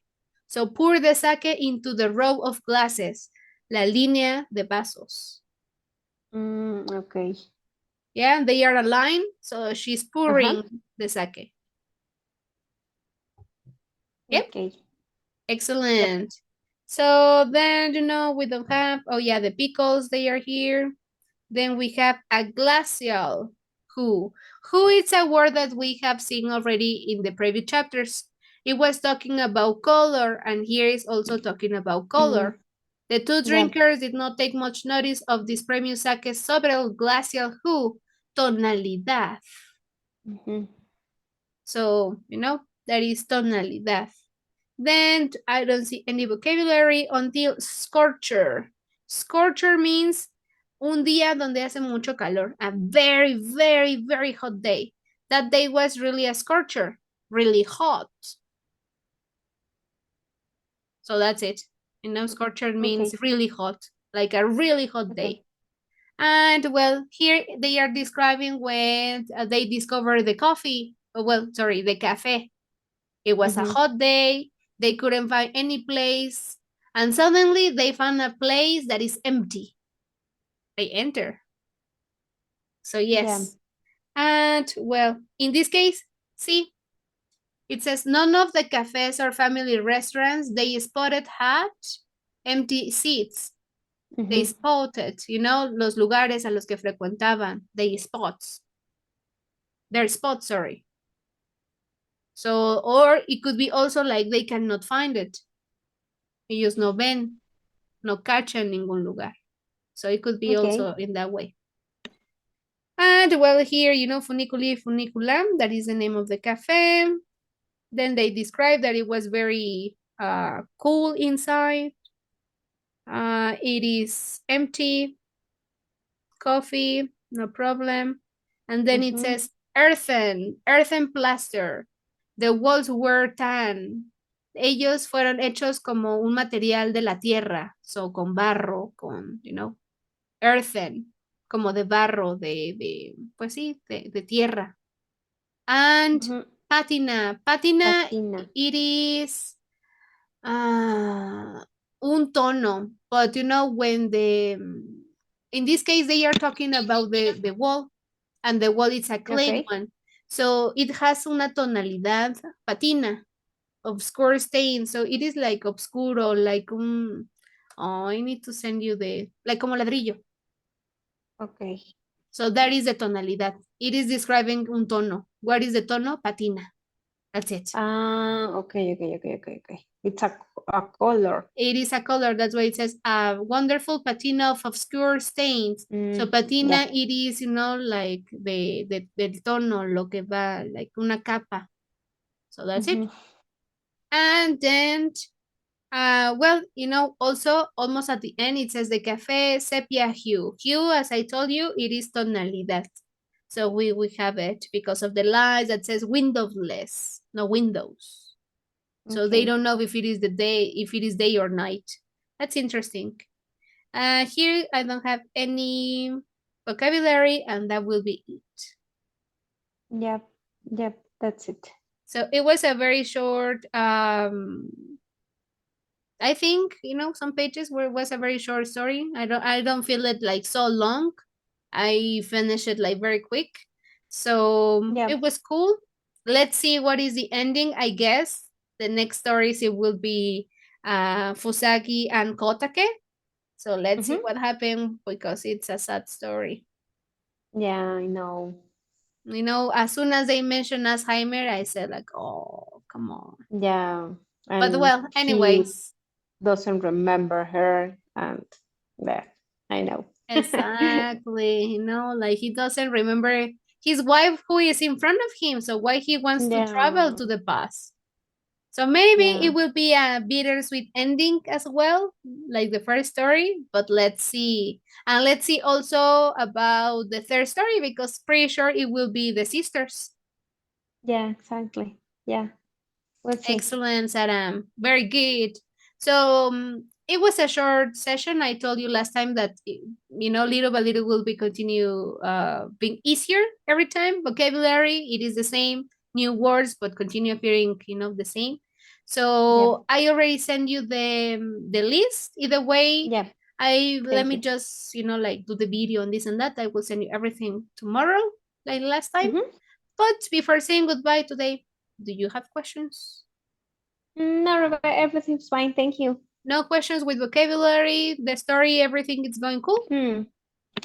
Speaker 1: So pour the sake into the row of glasses, la línea de vasos.
Speaker 2: Okay.
Speaker 1: Yeah, they are aligned, so she's
Speaker 2: Uh-huh.
Speaker 1: pouring the sake. Yep,
Speaker 2: Okay. Yep.
Speaker 1: excellent. So then, we don't have, oh yeah, the pickles, they are here. Then we have a glacial. Who? Who is a word that we have seen already in the previous chapters. It was talking about color, and here is also talking about
Speaker 2: Mm,
Speaker 1: color. The two
Speaker 2: yep.
Speaker 1: drinkers did not take much notice of this premium sake sobre el glacial who, tonalidad.
Speaker 2: Mm-hmm.
Speaker 1: So, that is tonalidad. Then I don't see any vocabulary until scorcher. Scorcher means un día donde hace mucho calor, a very, very, very hot day. That day was really a scorcher, really hot. So that's it. Scorcher means
Speaker 2: Okay.
Speaker 1: really hot, like a really hot
Speaker 2: Okay.
Speaker 1: day. And well, here they are describing when they discovered the coffee. The cafe. It was a
Speaker 2: Mm-hmm.
Speaker 1: hot day. They couldn't find any place. And suddenly they found a place that is empty. They enter. So,
Speaker 2: Yeah.
Speaker 1: yes. And well, in this case, see, it says none of the cafes or family restaurants they spotted had empty seats. They
Speaker 2: Mm-hmm.
Speaker 1: spotted, los lugares a los que frecuentaban. They spots. Their spots, sorry. So, or it could be also like they cannot find it. Ellos no ven, no cachan en ningún lugar. So it could be
Speaker 2: Okay.
Speaker 1: also in that way. And well, here, Funiculi Funiculam, that is the name of the cafe. Then they described that it was very cool inside. It is empty, coffee, no problem. And then it
Speaker 2: Mm-hmm.
Speaker 1: says earthen plaster. The walls were tan. Ellos fueron hechos como un material de la tierra, so con barro, earthen, como de barro, pues sí, de tierra. And
Speaker 2: Mm-hmm.
Speaker 1: patina,
Speaker 2: Patina.
Speaker 1: it is un tono, but when in this case, they are talking about the wall, and the wall is a clay
Speaker 2: Okay.
Speaker 1: one. So it has una tonalidad patina, obscure stain. So it is like obscuro, like oh, I need to send you like como ladrillo.
Speaker 2: Okay.
Speaker 1: So that is the tonalidad. It is describing un tono. What is the tono? Patina. That's it.
Speaker 2: Okay, okay, okay, okay, okay. It's a color.
Speaker 1: It is a color. That's why it says a wonderful patina of obscure stains. So patina,
Speaker 2: Yep.
Speaker 1: it is, like del tono, lo que va, like una capa. So that's it.
Speaker 2: Mm-hmm.
Speaker 1: And then, well, also almost at the end, it says the cafe sepia hue. Hue, as I told you, it is tonalidad. So we have it because of the lights that says windowless, no windows. So they
Speaker 2: Okay.
Speaker 1: don't know if it is day or night. That's interesting. Here I don't have any vocabulary, and that will be it.
Speaker 2: Yep. Yep. That's it.
Speaker 1: So it was a very short. I think some pages where it was a very short story. I don't feel it like so long. I finished it like very quick, so it
Speaker 2: Yep.
Speaker 1: was cool. Let's see what is the ending. I guess the next stories it will be Fusagi and Kotake. So let's see
Speaker 2: Mm-hmm.
Speaker 1: what happened because it's a sad story.
Speaker 2: Yeah, I know.
Speaker 1: You know, as soon as they mentioned Alzheimer, I said like, oh, come on.
Speaker 2: Yeah,
Speaker 1: But
Speaker 2: and
Speaker 1: well,
Speaker 2: he
Speaker 1: anyways,
Speaker 2: doesn't remember her, and yeah, I know.
Speaker 1: exactly. You know, like he doesn't remember his wife who is in front of him. So why he wants to travel
Speaker 2: Yeah,
Speaker 1: to the past? So maybe
Speaker 2: yeah,
Speaker 1: it will be a bittersweet ending as well, like the first story. But let's see. And let's see also about the third story because pretty sure it will be the sisters.
Speaker 2: yeah, exactly. Yeah, we'll see.
Speaker 1: Excellent, Adam. Very good. So it was a short session. I told you last time that you know little by little will be continue being easier every time. Vocabulary it is the same, new words but continue appearing you know the same.
Speaker 2: Yeah,
Speaker 1: So I already sent you the list. Either way,
Speaker 2: yeah,
Speaker 1: I let
Speaker 2: thank
Speaker 1: me
Speaker 2: you.
Speaker 1: just you know like do the video and this and that. I will send you everything tomorrow, like last time.
Speaker 2: Mm-hmm.
Speaker 1: But before saying goodbye today, do you have questions?
Speaker 2: No, Rebecca, everything's fine. Thank you.
Speaker 1: No questions with vocabulary, the story, everything is going cool?
Speaker 2: Hmm.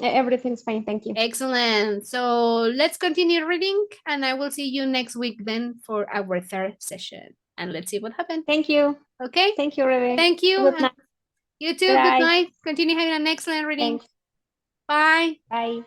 Speaker 2: Everything's fine. Thank you.
Speaker 1: Excellent. So let's continue reading, and I will see you next week then for our third session. And let's see what happened.
Speaker 2: Thank you.
Speaker 1: Okay?
Speaker 2: Thank you, Rebecca.
Speaker 1: Thank you.
Speaker 2: Good
Speaker 1: And
Speaker 2: night.
Speaker 1: you too. Good
Speaker 2: Bye.
Speaker 1: night. Continue having an excellent reading.
Speaker 2: Thanks.
Speaker 1: Bye.
Speaker 2: Bye.